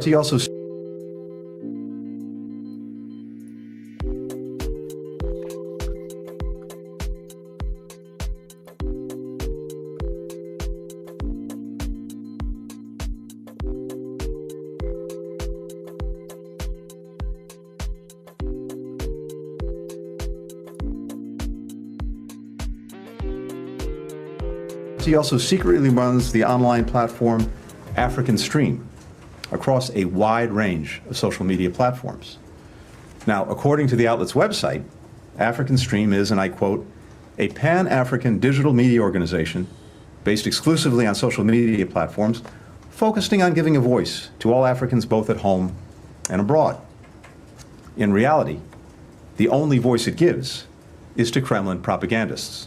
He also secretly runs the online platform African Stream across a wide range of social media platforms. Now, according to the outlet's website, African Stream is, and I quote, a pan-African digital media organization based exclusively on social media platforms, focusing on giving a voice to all Africans both at home and abroad. In reality, the only voice it gives is to Kremlin propagandists.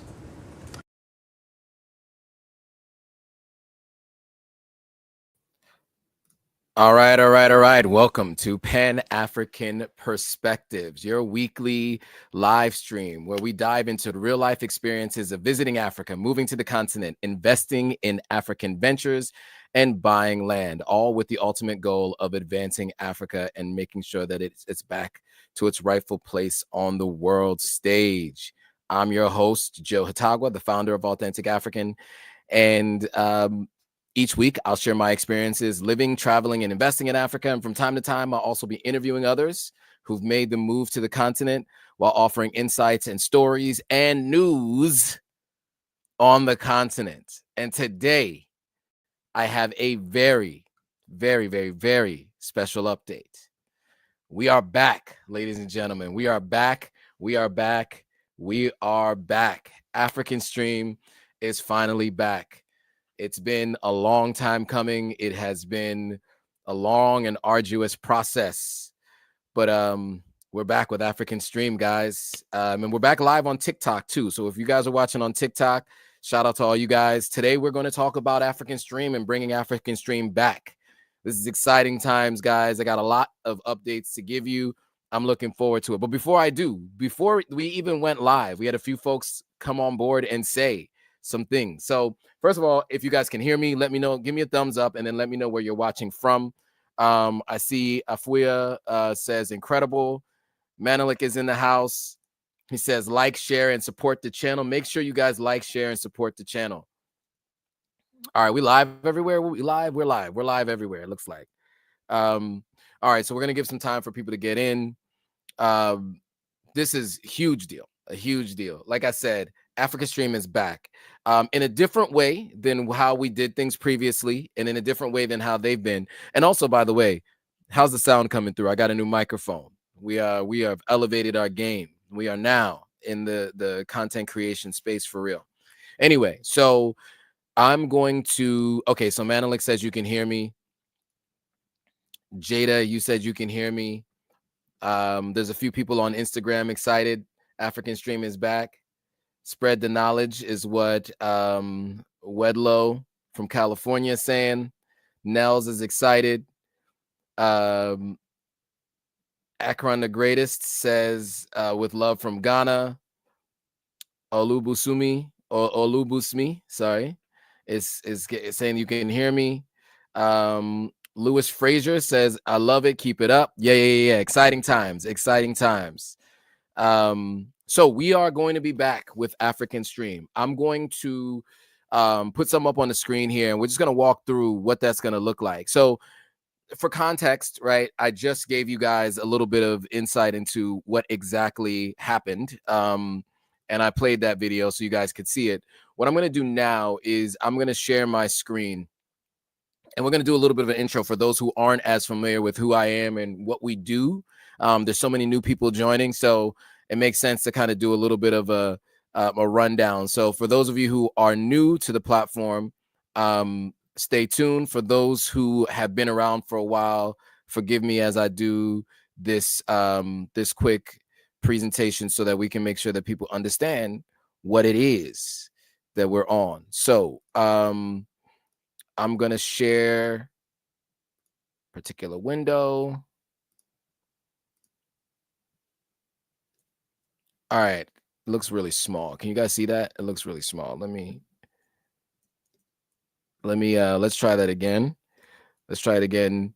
All right. Welcome to Pan-African Perspectives, your weekly live stream where we dive into the real-life experiences of visiting Africa, moving to the continent, investing in African ventures, and buying land, all with the ultimate goal of advancing Africa and making sure that it's back to its rightful place on the world stage. I'm your host, Joe Hotagua, the founder of Authentic African, and each week, I'll share my experiences living, traveling, and investing in Africa. And from time to time, I'll also be interviewing others who've made the move to the continent while offering insights and stories and news on the continent. And today, I have a very, very, very, very special update. We are back, ladies and gentlemen. We are back. African Stream is finally back. It's been a long time coming. It has been a long and arduous process, but we're back with African Stream, guys. And we're back live on TikTok too. So if you guys are watching on TikTok, shout out to all you guys. Today, we're going to talk about African Stream and bringing African Stream back. This is exciting times, guys. I got a lot of updates to give you. I'm looking forward to it. But before we even went live, we had a few folks come on board and say some things. So first of all, if you guys can hear me, let me know. Give me a thumbs up and then let me know where you're watching from. I see Afuya says incredible. Manelik is in the house. He says like, share, and support the channel. Make sure you guys like, share, and support the channel. All right, we live everywhere. We're live everywhere, it looks like. All right, so we're gonna give some time for people to get in. This is a huge deal. Like I said, African Stream is back in a different way than how we did things previously, and in a different way than how they've been. And also, by the way, how's the sound coming through? I got a new microphone. We have elevated our game. We are now in the content creation space for real. Anyway, so I'm going to, okay, so Manelik says you can hear me. Jada, you said you can hear me. There's a few people on Instagram excited. African Stream is back. Spread the knowledge is what Wedlow from California is saying. Nels is excited. Akron the Greatest says with love from Ghana. Olubusumi, sorry, is saying you can hear me. Lewis Frazier says, I love it. Keep it up. Yeah. Exciting times. So we are going to be back with African Stream. I'm going to put some up on the screen here, and we're just going to walk through what that's going to look like. So for context, right, I just gave you guys a little bit of insight into what exactly happened. And I played that video so you guys could see it. What I'm going to do now is I'm going to share my screen, and we're going to do a little bit of an intro for those who aren't as familiar with who I am and what we do. There's so many new people joining, so it makes sense to kind of do a little bit of a rundown. So for those of you who are new to the platform, stay tuned. For those who have been around for a while, forgive me as I do this this quick presentation so that we can make sure that people understand what it is that we're on. So I'm going to share a particular window. All right, it looks really small. Can you guys see that? It looks really small. Let's try that again. Let's try it again.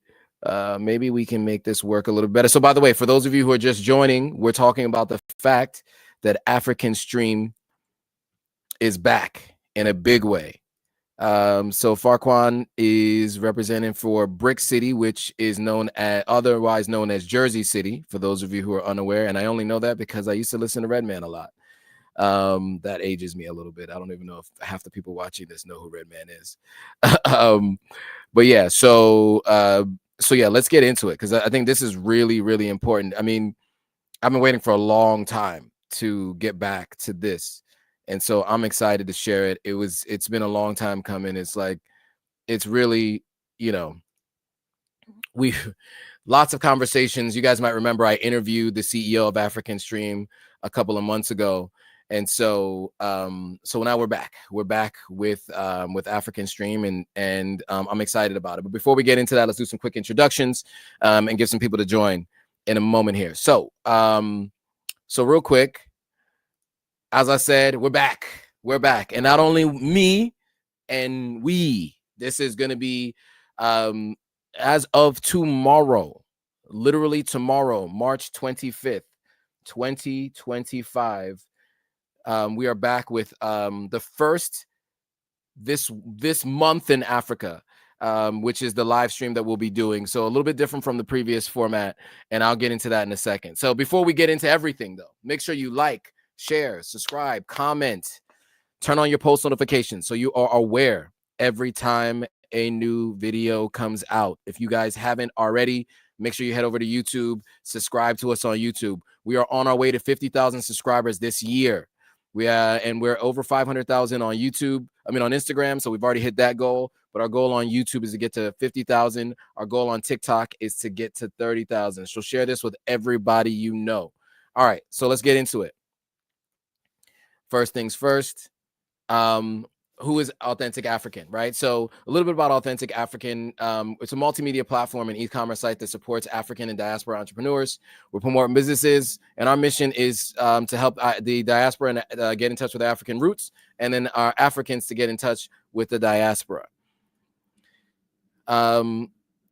Maybe we can make this work a little better. So by the way, for those of you who are just joining, we're talking about the fact that African Stream is back in a big way. So Farquan is representing for Brick City, which is otherwise known as Jersey City, for those of you who are unaware. And I only know that because I used to listen to Redman a lot. That ages me a little bit. I don't even know if half the people watching this know who Redman is. But yeah, so yeah, let's get into it, because I think this is really, really important. I mean, I've been waiting for a long time to get back to this, and so I'm excited to share it. It's been a long time coming. It's like, it's really, we lots of conversations. You guys might remember I interviewed the CEO of African Stream a couple of months ago. And so now we're back with African Stream, and I'm excited about it. But before we get into that, let's do some quick introductions and give some people to join in a moment here. So real quick, as I said, we're back, and not only me and we. This is going to be as of tomorrow, literally tomorrow, March 25th, 2025. We are back with the first this month in Africa, which is the live stream that we'll be doing. So a little bit different from the previous format, and I'll get into that in a second. So before we get into everything, though, make sure you like, share, subscribe, comment, turn on your post notifications so you are aware every time a new video comes out. If you guys haven't already, make sure you head over to YouTube, subscribe to us on YouTube. We are on our way to 50,000 subscribers this year. And we're over 500,000 on YouTube. On Instagram. So we've already hit that goal. But our goal on YouTube is to get to 50,000. Our goal on TikTok is to get to 30,000. So share this with everybody you know. All right. So let's get into it. First things first. Who is Authentic African, right? So a little bit about Authentic African. It's a multimedia platform and e-commerce site that supports African and diaspora entrepreneurs. We're promoting businesses, and our mission is to help the diaspora get in touch with their African roots, and then our Africans to get in touch with the diaspora.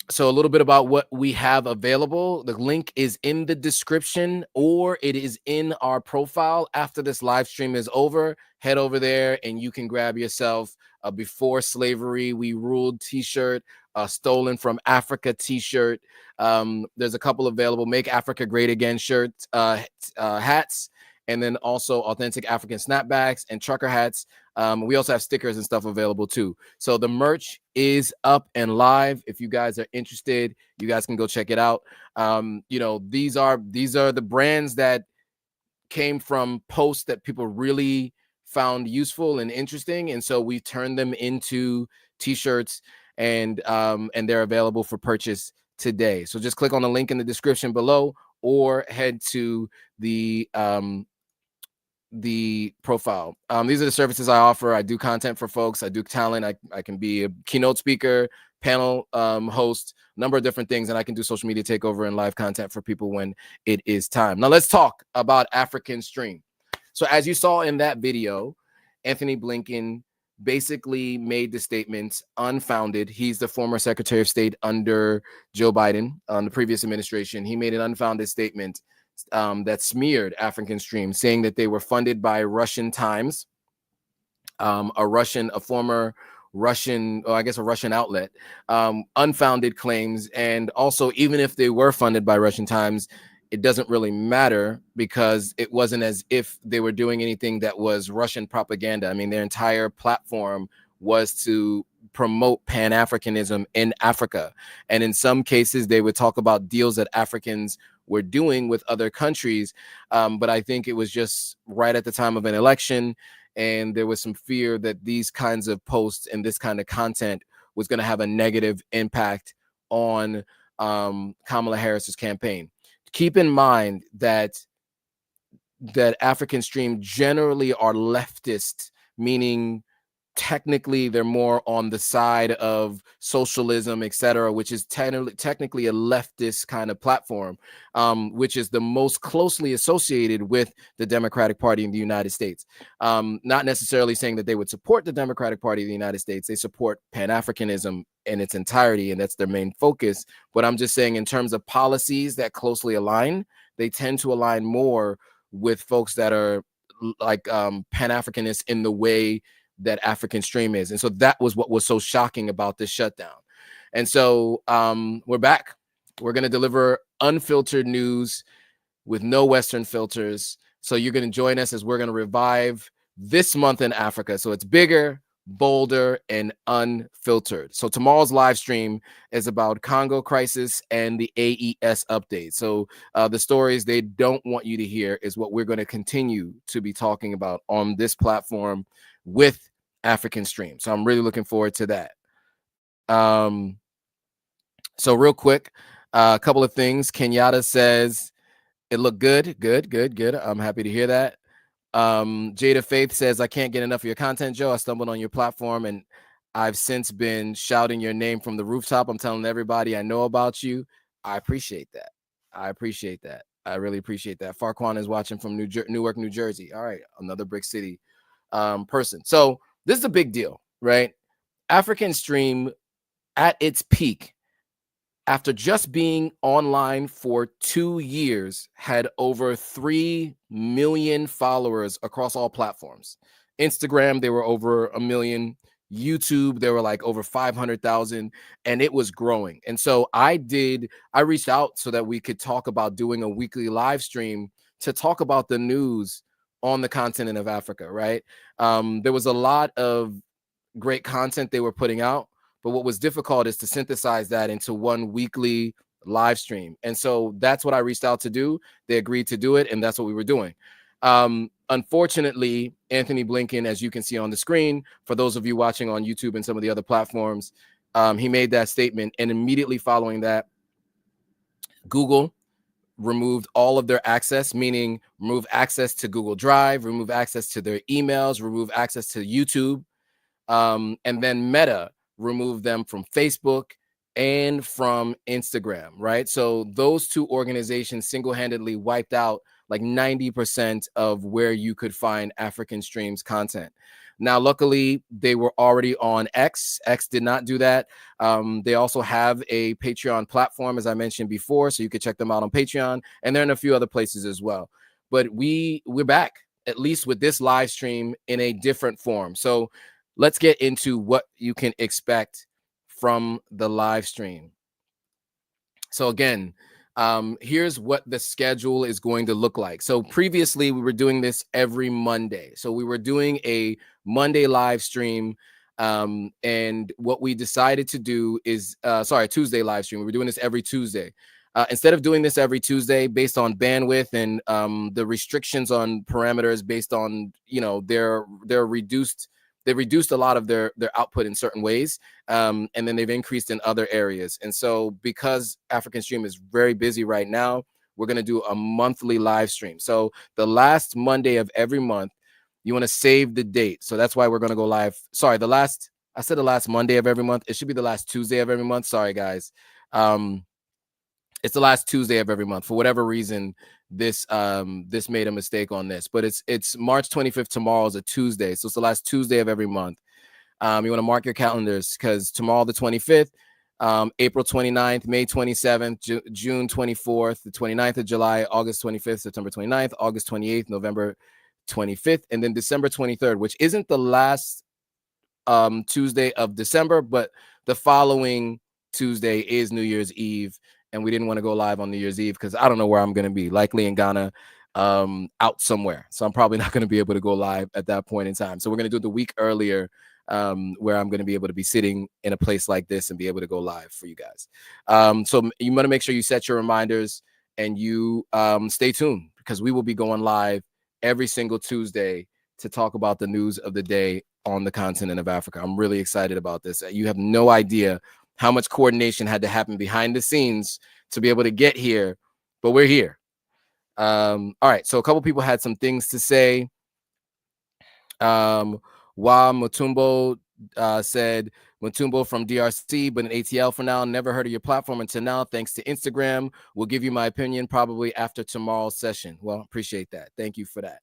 So a little bit about what we have available. The link is in the description, or it is in our profile. After this live stream is over, head over there and you can grab yourself a Before Slavery We Ruled t-shirt, a Stolen from Africa t-shirt. There's a couple available Make Africa Great Again shirts, hats, and then also Authentic African snapbacks and trucker hats. We also have stickers and stuff available too. So the merch is up and live. If you guys are interested, you guys can go check it out. These are the brands that came from posts that people really found useful and interesting, and so we turned them into t-shirts, and they're available for purchase today. So just click on the link in the description below, or head to the profile. These are the services I offer. I do content for folks. I do talent. I can be a keynote speaker, panel host, a number of different things, and I can do social media takeover and live content for people when it is time. Now let's talk about African Stream. So as you saw in that video, Anthony Blinken basically made the statement unfounded. He's the former Secretary of State under Joe Biden on the previous administration. He made an unfounded statement that smeared African Stream, saying that they were funded by Russian Times, a former Russian, or I guess a Russian outlet, unfounded claims. And also, even if they were funded by Russian Times, it doesn't really matter, because it wasn't as if they were doing anything that was Russian propaganda. I mean, their entire platform was to promote Pan-Africanism in Africa. And in some cases, they would talk about deals that Africans were doing with other countries. But I think it was just right at the time of an election, and there was some fear that these kinds of posts and this kind of content was going to have a negative impact on Kamala Harris's campaign. Keep in mind that African Stream generally are leftist, meaning technically they're more on the side of socialism, etc., which is technically a leftist kind of platform, which is the most closely associated with the Democratic Party in the United States. Not necessarily saying that they would support the Democratic Party of the United States. They support Pan-Africanism in its entirety, and that's their main focus. But I'm just saying, in terms of policies that closely align, they tend to align more with folks that are like Pan-Africanists in the way that African Stream is. And so that was what was so shocking about this shutdown. And so we're back. We're going to deliver unfiltered news with no Western filters. So you're going to join us as we're going to revive this month in Africa. So it's bigger, bolder, and unfiltered. So tomorrow's live stream is about Congo Crisis and the AES update. So the stories they don't want you to hear is what we're going to continue to be talking about on this platform with African Stream. So I'm really looking forward to that. So real quick, a couple of things. Kenyatta says it looked good. Good. I'm happy to hear that. Jada Faith says, I can't get enough of your content, Joe. I stumbled on your platform and I've since been shouting your name from the rooftop. I'm telling everybody I know about you. I appreciate that. I really appreciate that. Farquan is watching from Newark, New Jersey. All right, another brick city person. So this is a big deal, right? African Stream at its peak, after just being online for 2 years, had over 3 million followers across all platforms. Instagram, they were over 1 million. YouTube, they were like over 500,000, and it was growing. And so I reached out so that we could talk about doing a weekly live stream to talk about the news on the continent of Africa, right? There was a lot of great content they were putting out, but what was difficult is to synthesize that into one weekly live stream. And so that's what I reached out to do. They agreed to do it, and that's what we were doing. Unfortunately, Anthony Blinken, as you can see on the screen, for those of you watching on YouTube and some of the other platforms, he made that statement, and immediately following that, Google removed all of their access, meaning remove access to Google Drive, remove access to their emails, remove access to YouTube, and then Meta removed them from Facebook and from Instagram, right? So those two organizations single-handedly wiped out like 90% of where you could find African Stream's content. Now, luckily, they were already on X. X did not do that. They also have a Patreon platform, as I mentioned before, so you could check them out on Patreon, and they're in a few other places as well. But we're back, at least with this live stream, in a different form. So let's get into what you can expect from the live stream. So again, here's what the schedule is going to look like. So previously we were doing this every Monday. So we were doing a Monday live stream. And what we decided to do is, Tuesday live stream. We were doing this every Tuesday. Instead of doing this every Tuesday based on bandwidth and the restrictions on parameters based on, they've reduced a lot of their output in certain ways, and then they've increased in other areas. And so because African Stream is very busy right now, we're going to do a monthly live stream. So the last Monday of every month, you want to save the date. So that's why we're going to go live. Sorry, the last Monday of every month. It should be the last Tuesday of every month. Sorry, guys. It's the last Tuesday of every month. For whatever reason, this made a mistake on this, but it's March 25th. Tomorrow is a Tuesday, so it's the last Tuesday of every month. You want to mark your calendars, because tomorrow the 25th, April 29th, May 27th, June 24th, the 29th of July, August 25th, September 29th, August 28th, November 25th, and then December 23rd, which isn't the last Tuesday of December, but the following Tuesday is New Year's Eve. And we didn't want to go live on New Year's Eve because I don't know where I'm going to be, likely in Ghana, out somewhere. So I'm probably not going to be able to go live at that point in time. So we're going to do it the week earlier, where I'm going to be able to be sitting in a place like this and be able to go live for you guys. So you want to make sure you set your reminders and you stay tuned, because we will be going live every single Tuesday to talk about the news of the day on the continent of Africa. I'm really excited about this. You have no idea how much coordination had to happen behind the scenes to be able to get here, but we're here. All right, so a couple people had some things to say. Wa Mutumbo said, Mutumbo from DRC, but in ATL for now. Never heard of your platform until now. Thanks to Instagram. Will give you my opinion probably after tomorrow's session. Well, appreciate that. Thank you for that.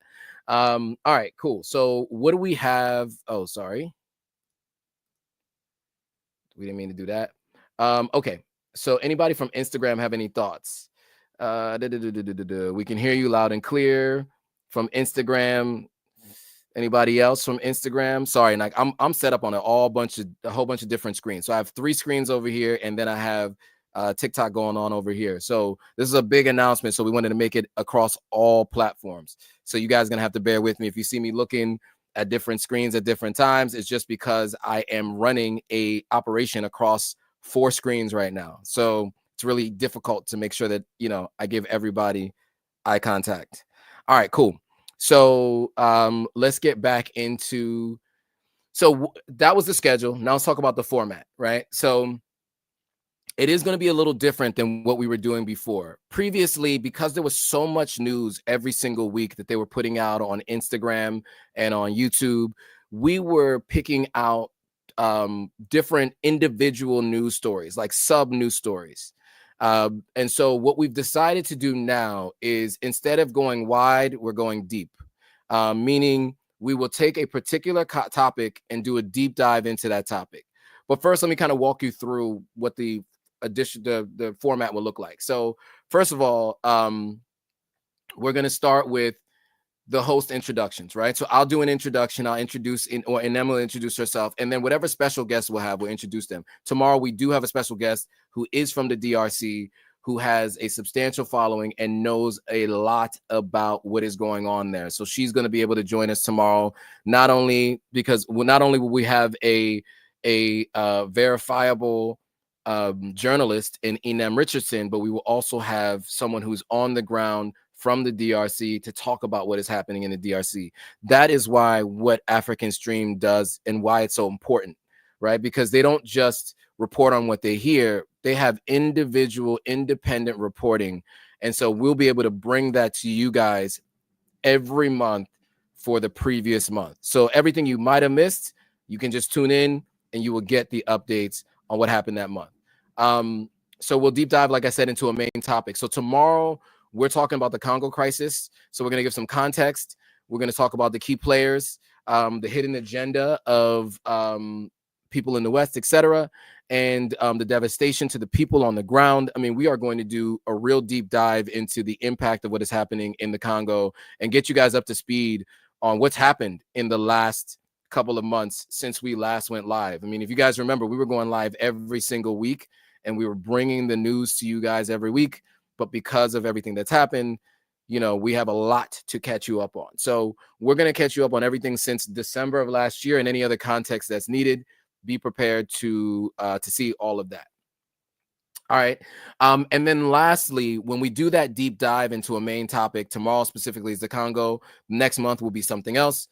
All right, cool. So what do we have? Oh, sorry. We didn't mean to do that. Okay. So anybody from Instagram have any thoughts? We can hear you loud and clear from Instagram. Anybody else from Instagram? Sorry, like I'm set up on a whole bunch of different screens. So I have 3 screens over here, and then I have TikTok going on over here. So this is a big announcement. So we wanted to make it across all platforms. So you guys are gonna have to bear with me if you see me looking at different screens at different times. It's just because I am running a operation across 4 screens right now. So it's really difficult to make sure that I give everybody eye contact. All right, cool. So let's get back into, that was the schedule. Now let's talk about the format, right? So it is going to be a little different than what we were doing before. Previously, because there was so much news every single week that they were putting out on Instagram and on YouTube, we were picking out different individual news stories, like sub news stories. And so what we've decided to do now is, instead of going wide, we're going deep, meaning we will take a particular topic and do a deep dive into that topic. But first, let me kind of walk you through what the format will look like. So first of all, we're going to start with the host introductions, right? So I'll do an introduction. I'll introduce Inem will introduce herself, and then whatever special guests we'll have, we'll introduce them. Tomorrow we do have a special guest who is from the DRC, who has a substantial following and knows a lot about what is going on there. So she's going to be able to join us tomorrow. Not only will we have a verifiable journalist in Inem Richardson, but we will also have someone who's on the ground from the DRC to talk about what is happening in the DRC. That is why what African Stream does and why it's so important, right? Because they don't just report on what they hear, they have individual independent reporting. And so we'll be able to bring that to you guys every month for the previous month. So everything you might have missed, you can just tune in and you will get the updates on what happened that month. So we'll deep dive, like I said, into a main topic. So tomorrow we're talking about the Congo Crisis. So we're going to give some context. We're going to talk about the key players, the hidden agenda of people in the West, etc., and the devastation to the people on the ground. I mean, we are going to do a real deep dive into the impact of what is happening in the Congo and get you guys up to speed on what's happened in the last couple of months since we last went live. I mean, if you guys remember, we were going live every single week and we were bringing the news to you guys every week. But because of everything that's happened, we have a lot to catch you up on. So we're going to catch you up on everything since December of last year and any other context that's needed. Be prepared to see all of that. All right. And then lastly, when we do that deep dive into a main topic, tomorrow specifically is the Congo. Next month will be something else.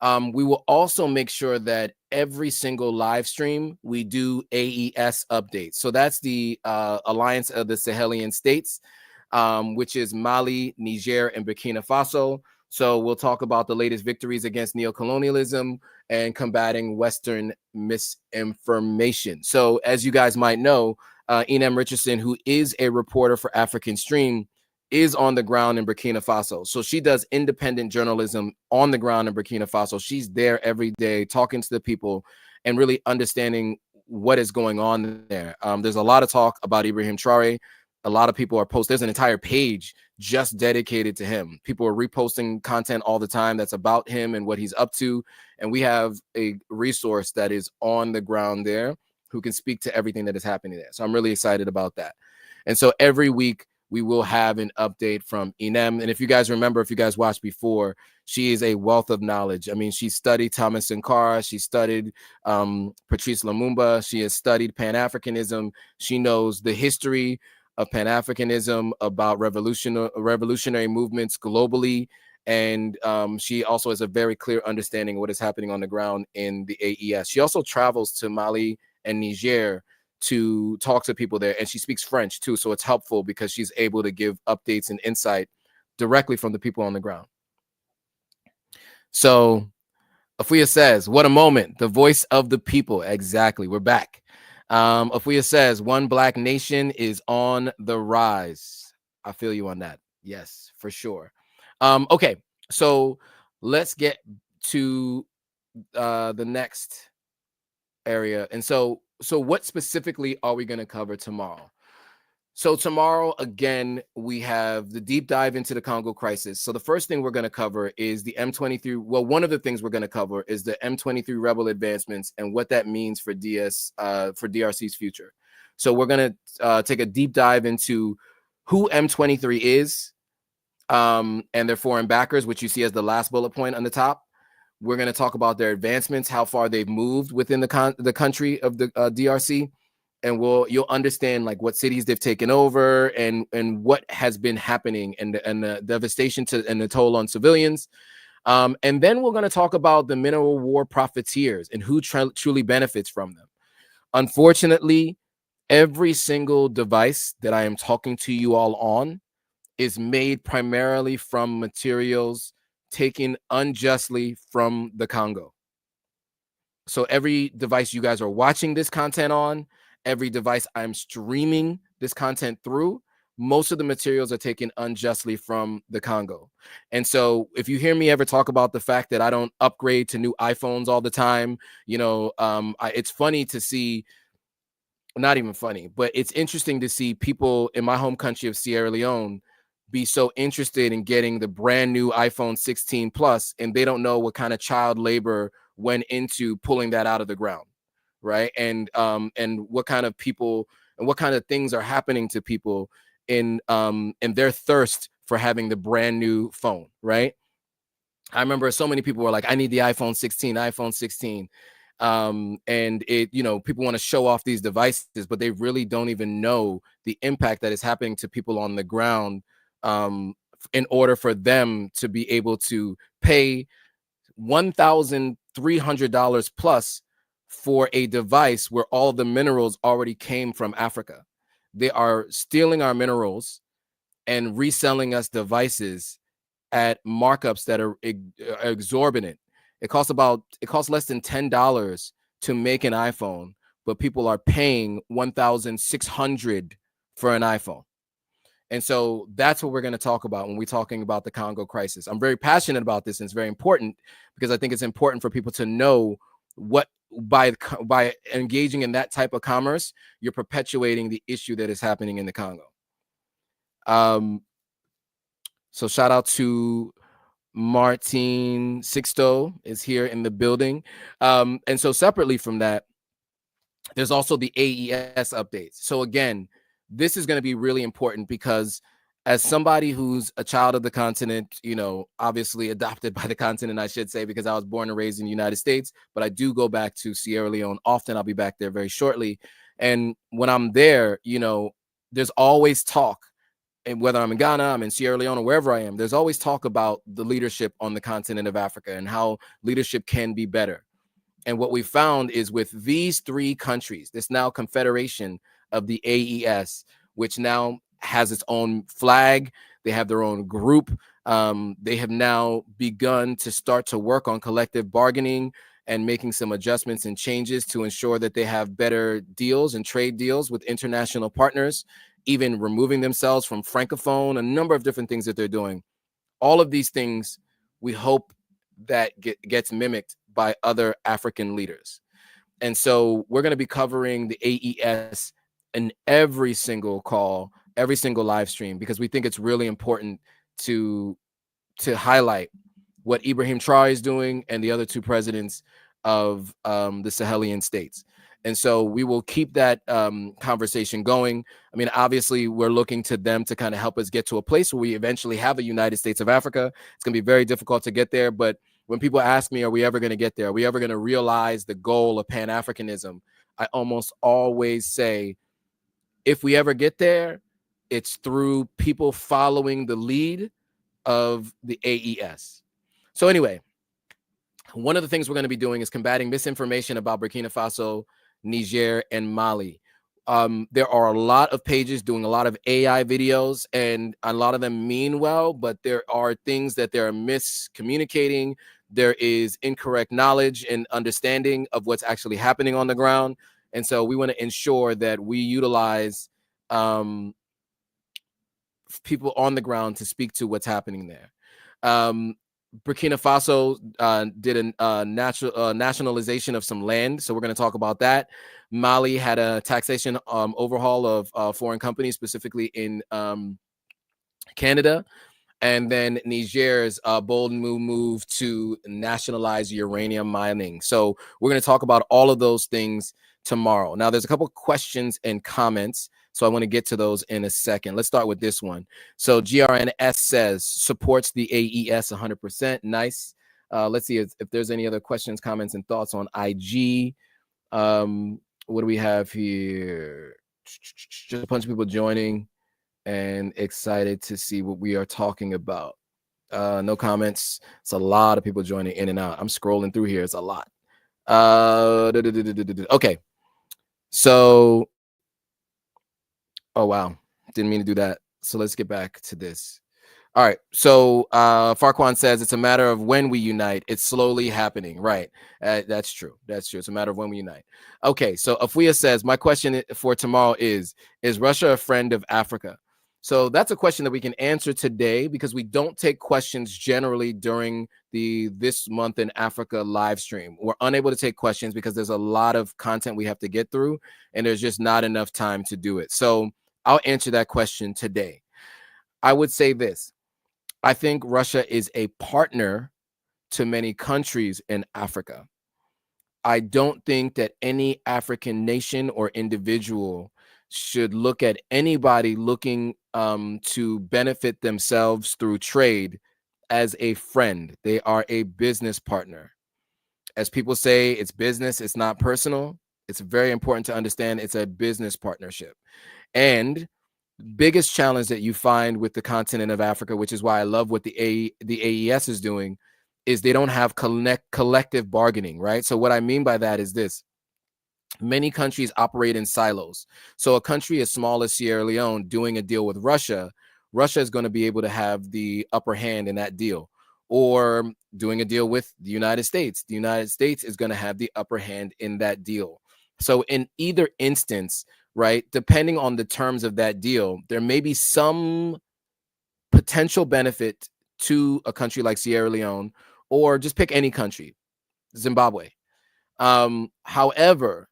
We will also make sure that every single live stream we do AES updates. So that's the Alliance of the Sahelian States, which is Mali, Niger, and Burkina Faso. So we'll talk about the latest victories against neocolonialism and combating Western misinformation. So as you guys might know, Inem Richardson, who is a reporter for African Stream, is on the ground in Burkina Faso. So she does independent journalism on the ground in Burkina Faso. She's there every day talking to the people and really understanding what is going on there. There's a lot of talk about Ibrahim Traore. A lot of people are posting. There's an entire page just dedicated to him. People are reposting content all the time that's about him and what he's up to. And we have a resource that is on the ground there who can speak to everything that is happening there. So I'm really excited about that. And so every week, we will have an update from Inem. And if you guys remember, if you guys watched before, she is a wealth of knowledge. I mean, she studied Thomas Sankara. She studied Patrice Lumumba. She has studied Pan-Africanism. She knows the history of Pan-Africanism, about revolutionary movements globally. And she also has a very clear understanding of what is happening on the ground in the AES. She also travels to Mali and Niger to talk to people there, and she speaks French too, so it's helpful because she's able to give updates and insight directly from the people on the ground. So Afuya says, what a moment. The voice of the people. Exactly. We're back. Afuya says, one black nation is on the rise. I feel you on that. Yes, for sure. Okay, so let's get to the next area. And so what specifically are we going to cover tomorrow? So tomorrow, again, we have the deep dive into the Congo crisis. So the first thing we're going to cover is the M23. Well, one of the things we're going to cover is the M23 rebel advancements and what that means for DRC's future. So we're going to take a deep dive into who M23 is and their foreign backers, which you see as the last bullet point on the top. We're going to talk about their advancements, how far they've moved within the country of the DRC. And you'll understand like what cities they've taken over and what has been happening and the devastation and the toll on civilians. And then we're going to talk about the mineral war profiteers and who truly benefits from them. Unfortunately, every single device that I am talking to you all on is made primarily from materials taken unjustly from the Congo. So every device you guys are watching this content on, every device I'm streaming this content through, most of the materials are taken unjustly from the Congo. And so if you hear me ever talk about the fact that I don't upgrade to new iPhones all the time, it's funny to see, not even funny, but it's interesting to see people in my home country of Sierra Leone be so interested in getting the brand new iPhone 16 Plus, and they don't know what kind of child labor went into pulling that out of the ground, right? And what kind of people and what kind of things are happening to people in their thirst for having the brand new phone, right? I remember so many people were like, I need the iPhone 16, iPhone 16. And it, people want to show off these devices, but they really don't even know the impact that is happening to people on the ground in order for them to be able to pay $1,300 plus for a device where all the minerals already came from Africa. They are stealing our minerals and reselling us devices at markups that are exorbitant. It costs less than $10 to make an iPhone, but people are paying $1,600 for an iPhone. And so that's what we're going to talk about when we're talking about the Congo crisis. I'm very passionate about this, and it's very important because I think it's important for people to know what by engaging in that type of commerce, you're perpetuating the issue that is happening in the Congo. So shout out to Martin Sixto is here in the building. And so separately from that, there's also the AES updates. So again, this is going to be really important because as somebody who's a child of the continent, obviously adopted by the continent, I should say, because I was born and raised in the United States, but I do go back to Sierra Leone often. I'll be back there very shortly. And when I'm there, there's always talk. And whether I'm in Ghana, I'm in Sierra Leone, or wherever I am, there's always talk about the leadership on the continent of Africa and how leadership can be better. And what we found is with these three countries, this now confederation of the AES, which now has its own flag, they have their own group. They have now begun to start to work on collective bargaining and making some adjustments and changes to ensure that they have better deals and trade deals with international partners, even removing themselves from Francophone, a number of different things that they're doing. All of these things, we hope that gets mimicked by other African leaders. And so we're going to be covering the AES in every single call, every single live stream, because we think it's really important to highlight what Ibrahim Traoré is doing and the other two presidents of the Sahelian states. And so we will keep that conversation going. I mean, obviously, we're looking to them to kind of help us get to a place where we eventually have a United States of Africa. It's going to be very difficult to get there. But when people ask me, are we ever going to get there? Are we ever going to realize the goal of Pan-Africanism? I almost always say, if we ever get there, it's through people following the lead of the AES. So anyway, one of the things we're going to be doing is combating misinformation about Burkina Faso, Niger, and Mali. There are a lot of pages doing a lot of AI videos, and a lot of them mean well, but there are things that they're miscommunicating. there is incorrect knowledge and understanding of what's actually happening on the ground. And so we want to ensure that we utilize people on the ground to speak to what's happening there. Burkina Faso did a nationalization of some land, so we're going to talk about that. Mali had a taxation overhaul of foreign companies, specifically in Canada. And then Niger's bold move to nationalize uranium mining. So we're going to talk about all of those things tomorrow. Now, there's a couple of questions and comments, so I want to get to those in a second. Let's start with this one. So GRNS says, supports the AES 100%. Nice. Let's see if there's any other questions, comments, and thoughts on IG. What do we have here? Just a bunch of people joining and excited to see what we are talking about. No comments. It's a lot of people joining in and out. I'm scrolling through here. It's a lot. Okay. So, oh, wow. Didn't mean to do that. So let's get back to this. All right. So Farquan says it's a matter of when we unite. It's slowly happening. Right. That's true. That's true. It's a matter of when we unite. Okay. So Afuya says, my question for tomorrow is Russia a friend of Africa? So that's a question that we can answer today, because we don't take questions generally during the This Month in Africa live stream. We're unable to take questions because there's a lot of content we have to get through, and there's just not enough time to do it. So I'll answer that question today. I would say this. I think Russia is a partner to many countries in Africa. I don't think that any African nation or individual should look at anybody looking to benefit themselves through trade as a friend. They are a business partner. As people say, it's business, it's not personal. It's very important to understand it's a business partnership. And biggest challenge that you find with the continent of Africa, which is why I love what the AES is doing, is they don't have collective bargaining, right? So what I mean by that is this. Many countries operate in silos. So a country as small as Sierra Leone doing a deal with Russia, Russia is going to be able to have the upper hand in that deal. Or doing a deal with the United States is going to have the upper hand in that deal. So in either instance, right, depending on the terms of that deal, there may be some potential benefit to a country like Sierra Leone, or just pick any country, Zimbabwe. However,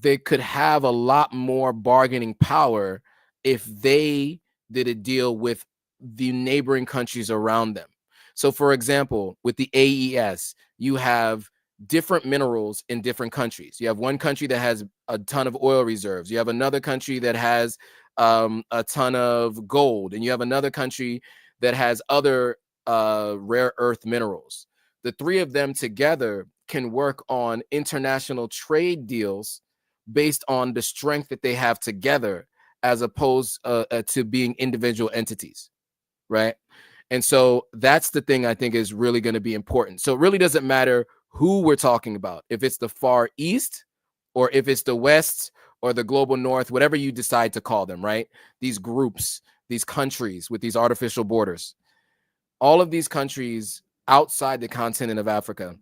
they could have a lot more bargaining power if they did a deal with the neighboring countries around them. So, for example, with the AES, you have different minerals in different countries. You have one country that has a ton of oil reserves. You have another country that has a ton of gold, and you have another country that has other rare earth minerals. The three of them together can work on international trade deals based on the strength that they have together, as opposed to being individual entities, right? And so that's the thing I think is really going to be important. So it really doesn't matter who we're talking about, if it's the Far East or if it's the West or the global North, whatever you decide to call them, right? These groups, these countries with these artificial borders, all of these countries outside the continent of Africa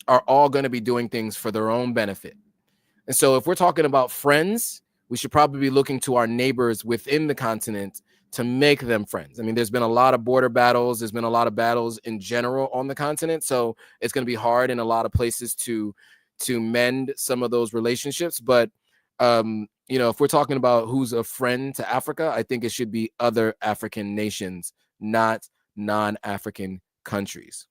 are all going to be doing things for their own benefit. And so if we're talking about friends, we should probably be looking to our neighbors within the continent to make them friends. I mean, there's been a lot of border battles. There's been a lot of battles in general on the continent. So it's going to be hard in a lot of places to mend some of those relationships. But, you know, if we're talking about who's a friend to Africa, I think it should be other African nations, not non-African countries.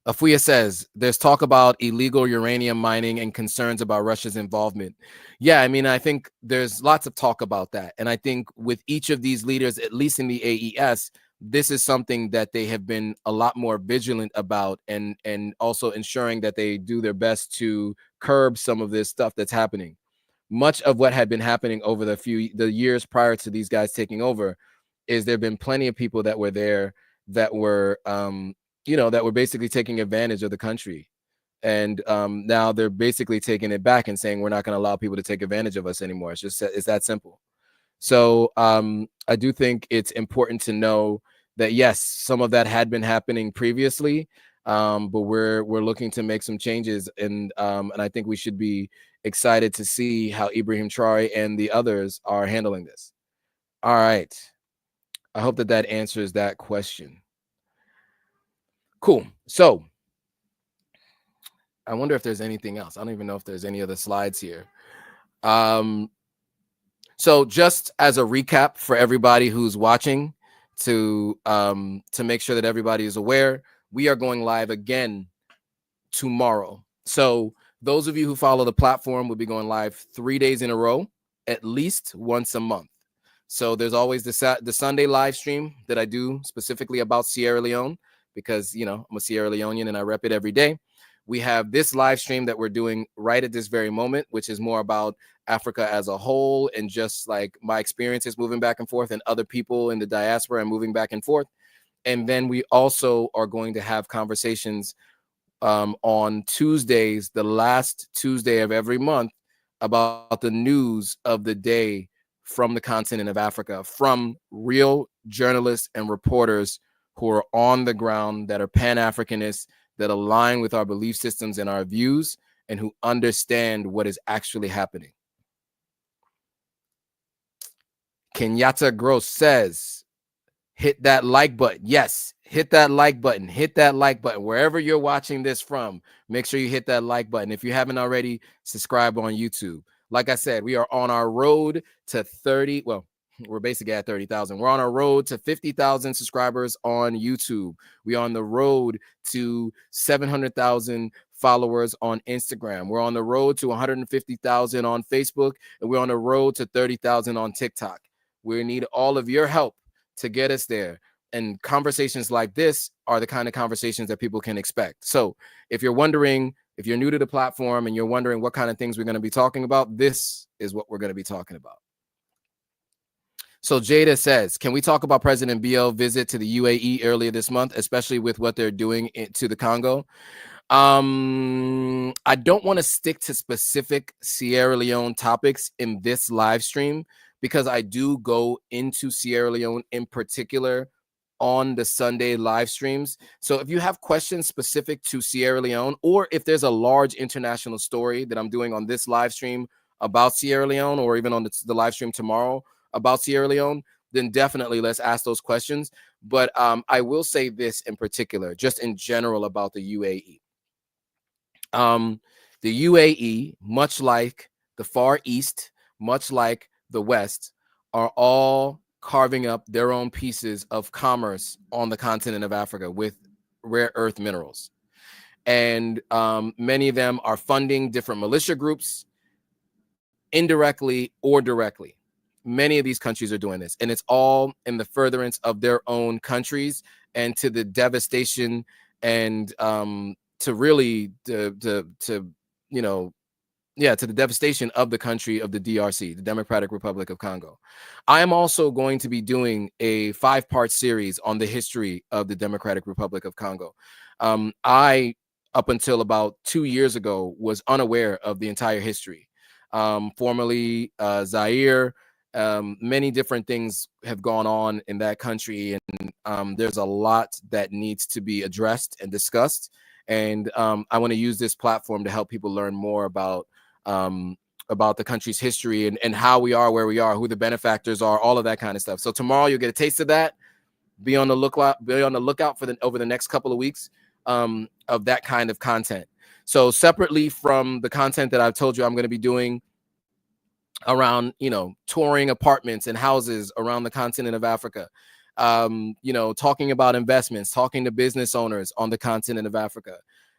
Afuya says, there's talk about illegal uranium mining and concerns about Russia's involvement. Yeah, I mean, I think there's lots of talk about that. And I think with each of these leaders, at least in the AES, this is something that they have been a lot more vigilant about, and also ensuring that they do their best to curb some of this stuff that's happening. Much of what had been happening over the years prior to these guys taking over is there have been plenty of people that were there that were that were basically taking advantage of the country. And now they're basically taking it back and saying, we're not going to allow people to take advantage of us anymore. It's that simple. So I do think it's important to know that yes, some of that had been happening previously, but we're looking to make some changes, and I think we should be excited to see how Ibrahim Traore and the others are handling this. All right, I hope that answers that question. Cool. So I wonder if there's anything else. I don't even know if there's any other slides here. So just as a recap for everybody who's watching, to make sure that everybody is aware, we are going live again tomorrow. So those of you who follow the platform will be going live 3 days in a row, at least once a month. So there's always the Sunday live stream that I do specifically about Sierra Leone, because, you know, I'm a Sierra Leonean and I rep it every day. We have this live stream that we're doing right at this very moment, which is more about Africa as a whole and just like my experiences moving back and forth, and other people in the diaspora and moving back and forth. And then we also are going to have conversations on Tuesdays, the last Tuesday of every month, about the news of the day from the continent of Africa, from real journalists and reporters who are on the ground, that are Pan-Africanists, that align with our belief systems and our views, and who understand what is actually happening. Kenyatta Gross says, hit that like button. Yes, hit that like button. Hit that like button. Wherever you're watching this from, make sure you hit that like button. If you haven't already, subscribe on YouTube. Like I said, we are on our road to 30. Well, we're basically at 30,000. We're on our road to 50,000 subscribers on YouTube. We're on the road to 700,000 followers on Instagram. We're on the road to 150,000 on Facebook, and we're on the road to 30,000 on TikTok. We need all of your help to get us there. And conversations like this are the kind of conversations that people can expect. So if you're wondering, if you're new to the platform and you're wondering what kind of things we're going to be talking about, this is what we're going to be talking about. So Jada says, can we talk about President Biel's visit to the UAE earlier this month, especially with what they're doing to the Congo? I don't want to stick to specific Sierra Leone topics in this live stream, because I do go into Sierra Leone in particular on the Sunday live streams. So if you have questions specific to Sierra Leone, or if there's a large international story that I'm doing on this live stream about Sierra Leone, or even on the live stream tomorrow about Sierra Leone, then definitely let's ask those questions. But I will say this in particular, just in general about the UAE. The UAE, much like the Far East, much like the West, are all carving up their own pieces of commerce on the continent of Africa with rare earth minerals. And many of them are funding different militia groups, indirectly or directly. Many of these countries are doing this, and it's all in the furtherance of their own countries and to the devastation and to really to you know, yeah, to the devastation of the country of the DRC, the Democratic Republic of Congo. I am also going to be doing a 5-part series on the history of the Democratic Republic of Congo. I, up until about 2 years ago, was unaware of the entire history. Formerly Zaire, many different things have gone on in that country, and there's a lot that needs to be addressed and discussed. And I want to use this platform to help people learn more about the country's history and how we are where we are, who the benefactors are, all of that kind of stuff. So tomorrow you'll get a taste of that. Be on the lookout for over the next couple of weeks of that kind of content. So separately from the content that I've told you I'm going to be doing around, you know, touring apartments and houses around the continent of Africa, you know, talking about investments, talking to business owners on the continent of Africa,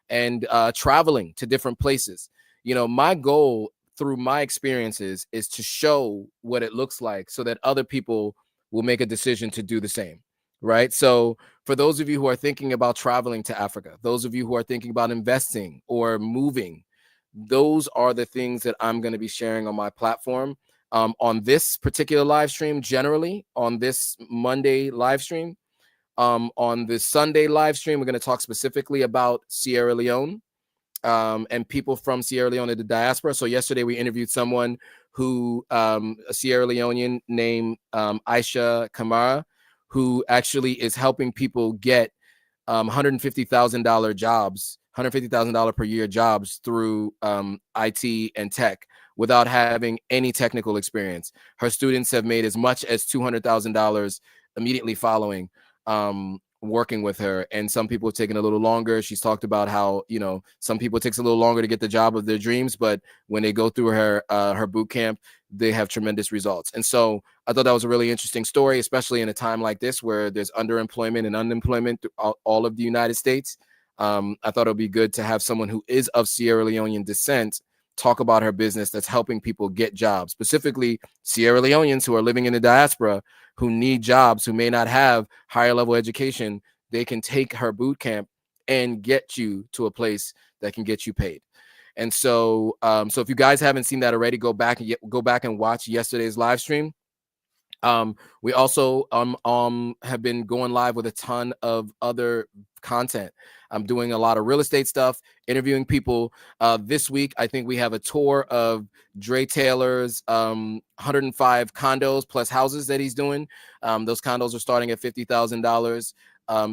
and traveling to different places. You know, my goal through my experiences is to show what it looks like so that other people will make a decision to do the same, right? So for those of you who are thinking about traveling to Africa, those of you who are thinking about investing or moving, those are the things that I'm going to be sharing on my platform. On this particular live stream, generally on this Monday live stream, on the Sunday live stream, we're going to talk specifically about Sierra Leone and people from Sierra Leone in the diaspora. So yesterday we interviewed someone who, a Sierra Leonean named Aisha Kamara, who actually is helping people get $150,000 jobs, $150,000 per year jobs through IT and tech without having any technical experience. Her students have made as much as $200,000 immediately following working with her, and some people have taken a little longer. She's talked about how, you know, some people it takes a little longer to get the job of their dreams, but when they go through her boot camp, they have tremendous results. And so I thought that was a really interesting story, especially in a time like this where there's underemployment and unemployment throughout all of the United States. I thought it would be good to have someone who is of Sierra Leonean descent talk about her business that's helping people get jobs, specifically Sierra Leoneans who are living in the diaspora, who need jobs, who may not have higher level education. They can take her boot camp and get you to a place that can get you paid. And so, so if you guys haven't seen that already, go back and watch yesterday's live stream. We also have been going live with a ton of other content. I'm doing a lot of real estate stuff, interviewing people. This week, I think we have a tour of Dre Taylor's 105 condos plus houses that he's doing. Those condos are starting at $50,000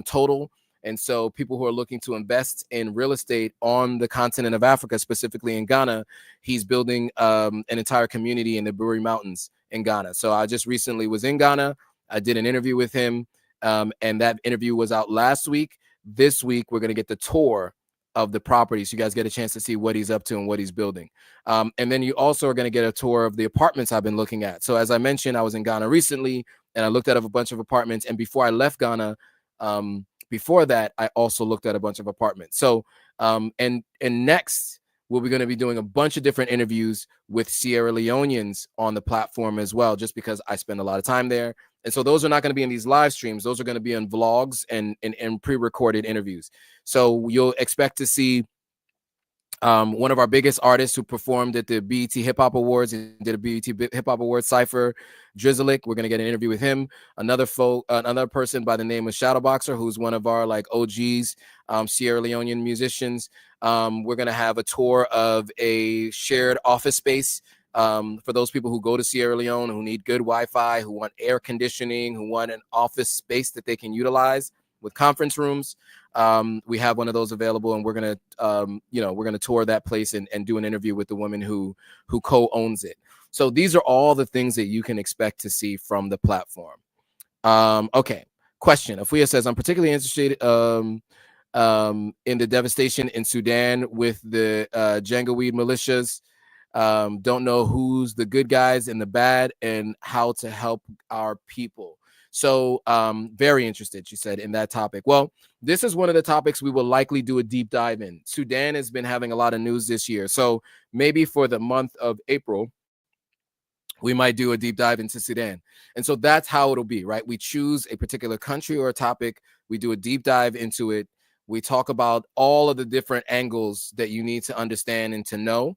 total. And so people who are looking to invest in real estate on the continent of Africa, specifically in Ghana, he's building an entire community in the Buri Mountains in Ghana. So I just recently was in Ghana. I did an interview with him, and that interview was out last week. This week, we're going to get the tour of the property, so you guys get a chance to see what he's up to and what he's building. And then you also are going to get a tour of the apartments I've been looking at. So as I mentioned, I was in Ghana recently, and I looked at a bunch of apartments. And before I left Ghana, before that, I also looked at a bunch of apartments. So, and next, we're going to be doing a bunch of different interviews with Sierra Leoneans on the platform as well, just because I spend a lot of time there. And so those are not going to be in these live streams. Those are going to be in vlogs and pre-recorded interviews. So you'll expect to see one of our biggest artists who performed at the BET Hip Hop Awards and did a BET Hip Hop Awards cypher, Drizzlick. We're gonna get an interview with him. Another person by the name of Shadowboxer, who's one of our like OGs, Sierra Leonean musicians. We're gonna have a tour of a shared office space for those people who go to Sierra Leone, who need good Wi-Fi, who want air conditioning, who want an office space that they can utilize with conference rooms. We have one of those available, and we're gonna, we're gonna tour that place and do an interview with the woman who co-owns it. So these are all the things that you can expect to see from the platform. Okay, question. Afuya says, I'm particularly interested in the devastation in Sudan with the Janjaweed militias. Don't know who's the good guys and the bad, and how to help our people. So very interested, she said, in that topic. Well, this is one of the topics we will likely do a deep dive in. Sudan has been having a lot of news this year. So maybe for the month of April, we might do a deep dive into Sudan. And so that's how it'll be, right? We choose a particular country or a topic. We do a deep dive into it. We talk about all of the different angles that you need to understand and to know.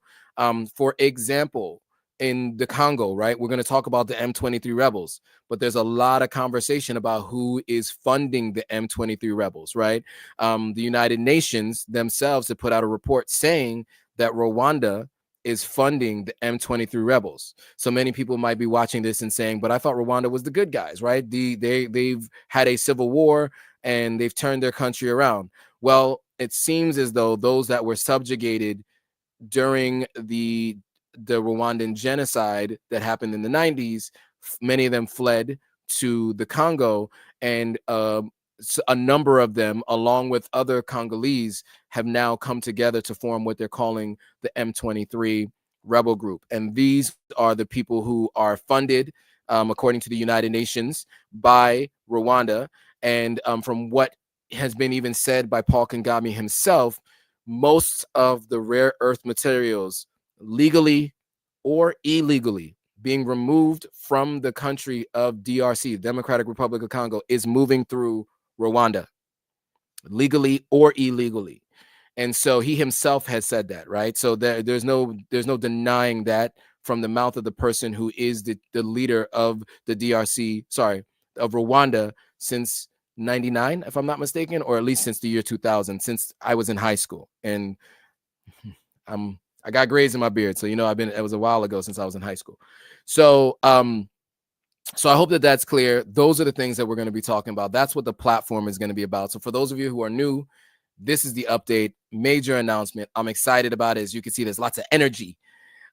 For example, in the Congo, right? We're going to talk about the M23 rebels, but there's a lot of conversation about who is funding the M23 rebels, right? The United Nations themselves have put out a report saying that Rwanda is funding the M23 rebels. So many people might be watching this and saying, but I thought Rwanda was the good guys, right? They've had a civil war and they've turned their country around. Well, it seems as though those that were subjugated during the Rwandan genocide that happened in the 90s, many of them fled to the Congo, and a number of them, along with other Congolese, have now come together to form what they're calling the M23 rebel group. And these are the people who are funded, according to the United Nations, by Rwanda. And from what has been even said by Paul Kagame himself, most of the rare earth materials, legally or illegally, being removed from the country of DRC, Democratic Republic of Congo, is moving through Rwanda, legally or illegally. And so he himself has said that, right? So there's no denying that from the mouth of the person who is the leader of the DRC, of Rwanda, since 99, if I'm not mistaken, or at least since the year 2000, since I was in high school. And I got grays in my beard, so it was a while ago since I was in high school. So So I hope that that's clear. Those are the things that we're going to be talking about. That's what the platform is going to be about. So for those of you who are new, this is the update, major announcement. I'm excited about it. As you can see, there's lots of energy.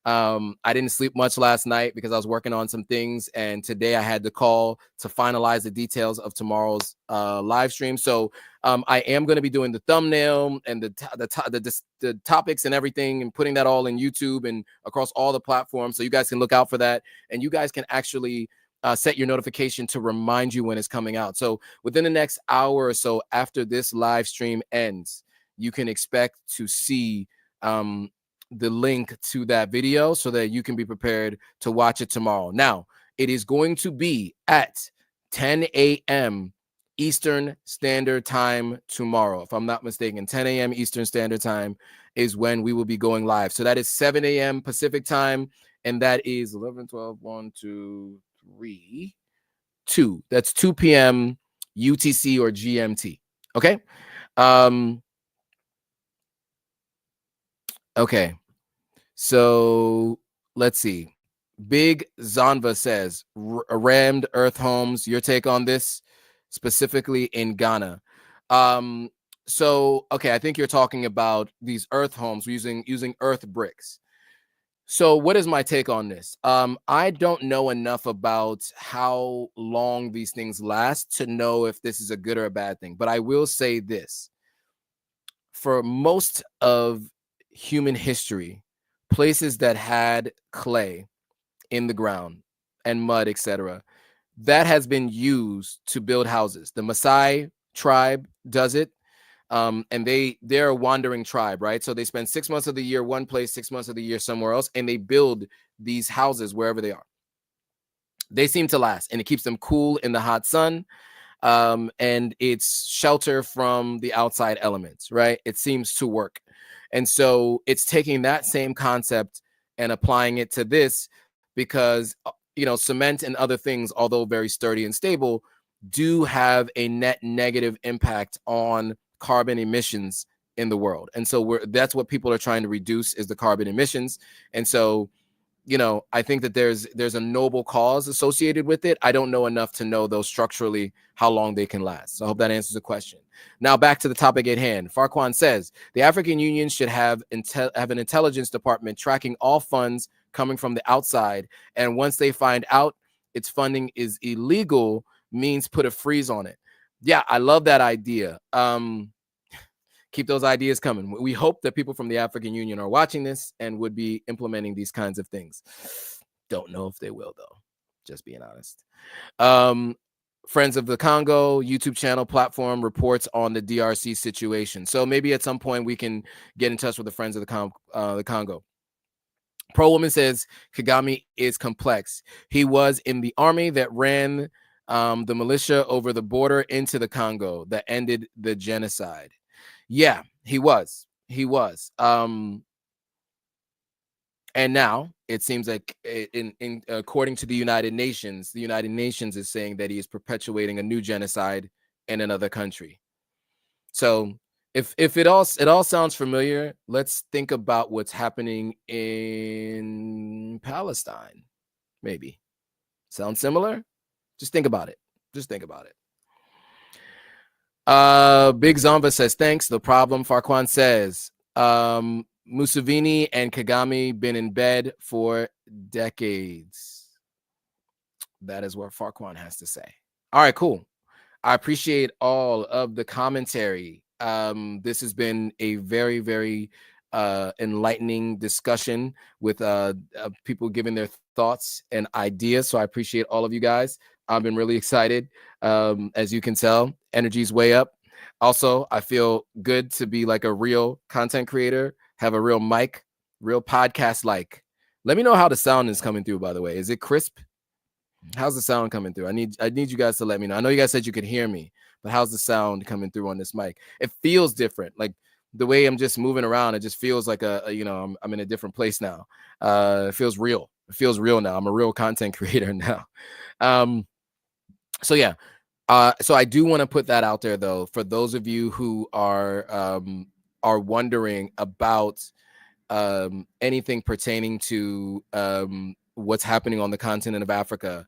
I didn't sleep much last night because I was working on some things, and today I had to call to finalize the details of tomorrow's live stream. So I am going to be doing the thumbnail and the topics and everything, and putting that all in YouTube and across all the platforms, so you guys can look out for that, and you guys can actually set your notification to remind you when it's coming out. So within the next hour or so after this live stream ends, you can expect to see the link to that video so that you can be prepared to watch it tomorrow. Now, it is going to be at 10 a.m. Eastern Standard Time tomorrow. If I'm not mistaken, 10 a.m. Eastern Standard Time is when we will be going live. So that is 7 a.m. Pacific Time, and that is 11, 12, 1, 2, 3, 2. That's 2 p.m. UTC or GMT. Okay? Okay. So let's see. Big Zonva says, rammed earth homes. Your take on this, specifically in Ghana. So okay, I think you're talking about these earth homes using earth bricks. So what is my take on this? I don't know enough about how long these things last to know if this is a good or a bad thing. But I will say this: for most of human history, places that had clay in the ground and mud, etc., that has been used to build houses. The Maasai tribe does it, and they're a wandering tribe, right? So they spend 6 months of the year one place, 6 months of the year somewhere else, and they build these houses wherever they are. They seem to last, and it keeps them cool in the hot sun, and it's shelter from the outside elements, right? It seems to work. And so it's taking that same concept and applying it to this, because cement and other things, although very sturdy and stable, do have a net negative impact on carbon emissions in the world. And so that's what people are trying to reduce, is the carbon emissions. And so I think that there's a noble cause associated with it. I don't know enough to know, though, structurally how long they can last. So I hope that answers the question. Now back to the topic at hand. Farquan says the African Union should have an intelligence department tracking all funds coming from the outside, and once they find out its funding is illegal, means put a freeze on it. Yeah, I love that idea. Keep those ideas coming. We hope that people from the African Union are watching this and would be implementing these kinds of things. Don't know if they will, though. Just being honest. Friends of the Congo YouTube channel platform reports on the DRC situation. So maybe at some point we can get in touch with the Friends of the Congo. Pro Woman says Kagame is complex. He was in the army that ran the militia over the border into the Congo that ended the genocide. Yeah, he was. And now it seems like, in according to the United Nations is saying that he is perpetuating a new genocide in another country. So if it all sounds familiar, let's think about what's happening in Palestine. Maybe sounds similar. Just think about it. Big Zomba says, thanks. The problem, Farquan says, Museveni and Kagame been in bed for decades. That is what Farquan has to say. All right, cool. I appreciate all of the commentary. This has been a very, very enlightening discussion with people giving their thoughts and ideas. So I appreciate all of you guys. I've been really excited. As you can tell, energy's way up. Also, I feel good to be like a real content creator, have a real mic, real podcast like. Let me know how the sound is coming through, by the way. Is it crisp? How's the sound coming through? I need you guys to let me know. I know you guys said you could hear me, but how's the sound coming through on this mic? It feels different. Like the way I'm just moving around, it just feels like I'm in a different place now. It feels real. It feels real now. I'm a real content creator now. So yeah. So I do want to put that out there, though, for those of you who are wondering about anything pertaining to what's happening on the continent of Africa.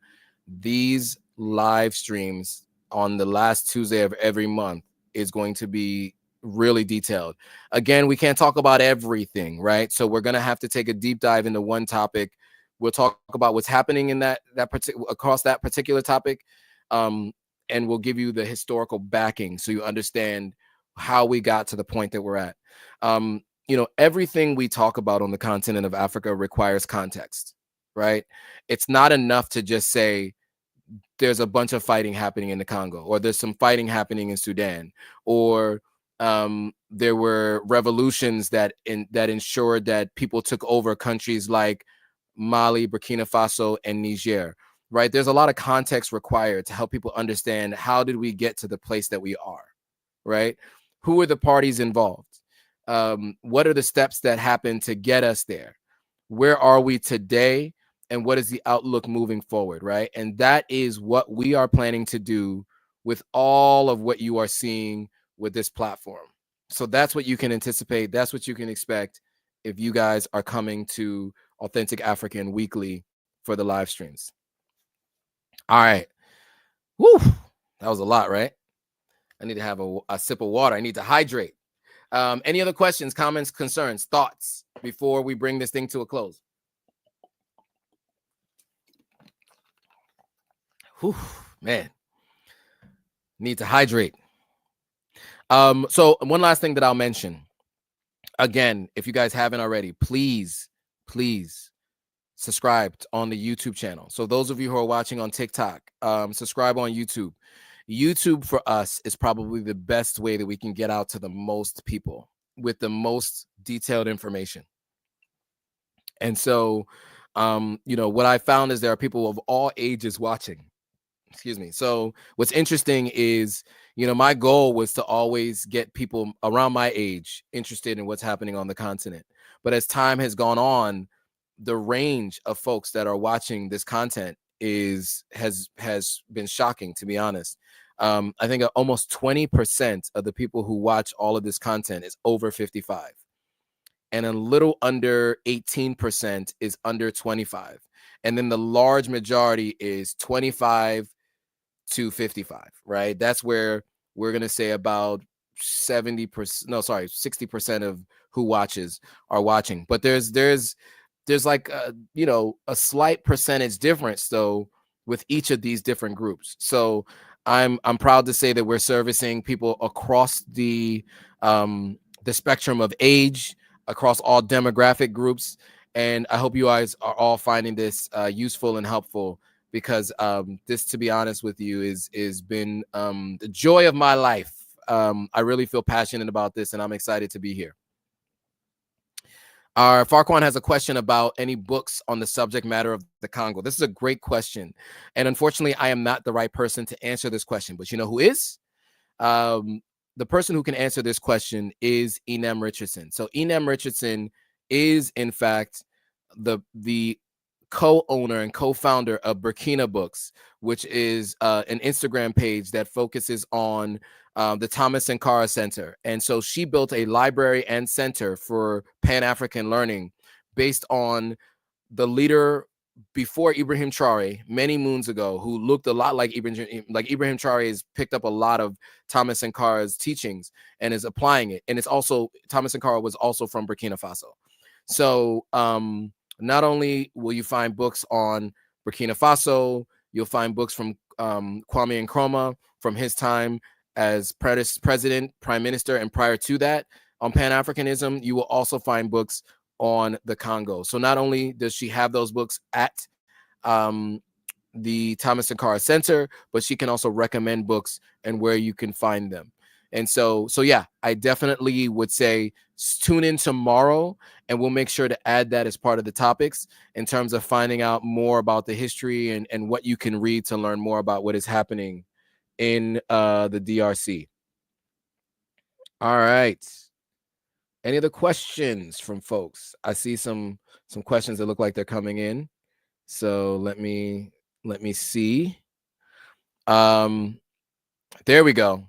these live streams on the last Tuesday of every month is going to be really detailed. Again, we can't talk about everything, right? So we're going to have to take a deep dive into one topic. We'll talk about what's happening in across that particular topic, and we'll give you the historical backing so you understand how we got to the point that we're at. Everything we talk about on the continent of Africa requires context, right? It's not enough to just say there's a bunch of fighting happening in the Congo, or there's some fighting happening in Sudan, or there were revolutions that ensured that people took over countries like Mali, Burkina Faso, and Niger, right? There's a lot of context required to help people understand how did we get to the place that we are, right? Who are the parties involved? What are the steps that happened to get us there? Where are we today? And what is the outlook moving forward, right? And that is what we are planning to do with all of what you are seeing with this platform. So that's what you can anticipate. That's what you can expect if you guys are coming to Authentic African Weekly for the live streams. All right. Woo! That was a lot, right? I need to have a sip of water. I need to hydrate. Any other questions, comments, concerns, thoughts before we bring this thing to a close? Whew, man, need to hydrate. So one last thing that I'll mention. Again, if you guys haven't already, please subscribe on the YouTube channel. So those of you who are watching on TikTok, subscribe on YouTube. YouTube for us is probably the best way that we can get out to the most people with the most detailed information. And so, what I found is there are people of all ages watching. Excuse me. So what's interesting is, my goal was to always get people around my age interested in what's happening on the continent. But as time has gone on, the range of folks that are watching this content has been shocking, to be honest. I think almost 20% of the people who watch all of this content is over 55. And a little under 18% is under 25. And then the large majority is 25 to 55, right? That's where we're going to say about 60% of who watches are watching. But there's like a slight percentage difference though with each of these different groups. So I'm proud to say that we're servicing people across the spectrum of age, across all demographic groups, and I hope you guys are all finding this useful and helpful, because this, to be honest with you, is been the joy of my life. I really feel passionate about this, and I'm excited to be here. Our Farquan has a question about any books on the subject matter of the Congo. This is a great question, and unfortunately, I am not the right person to answer this question. But you know who is? The person who can answer this question is Inem Richardson. So Inem Richardson is, in fact, the co-owner and co-founder of Burkina Books, which is an Instagram page that focuses on the Thomas Sankara Center. And so she built a library and center for Pan-African learning based on the leader before Ibrahim Traore many moons ago, who looked a lot like Ibrahim Traore has picked up a lot of Thomas Sankara's teachings and is applying it. And it's also, Thomas Sankara was also from Burkina Faso. So not only will you find books on Burkina Faso, you'll find books from Kwame Nkrumah from his time as president, prime minister, and prior to that on Pan-Africanism. You will also find books on the Congo. So not only does she have those books at the Thomas Sankara Center, but she can also recommend books and where you can find them. And so yeah, I definitely would say tune in tomorrow, and we'll make sure to add that as part of the topics in terms of finding out more about the history and what you can read to learn more about what is happening in the DRC. All right. Any other questions from folks? I see some questions that look like they're coming in. So let me see. There we go.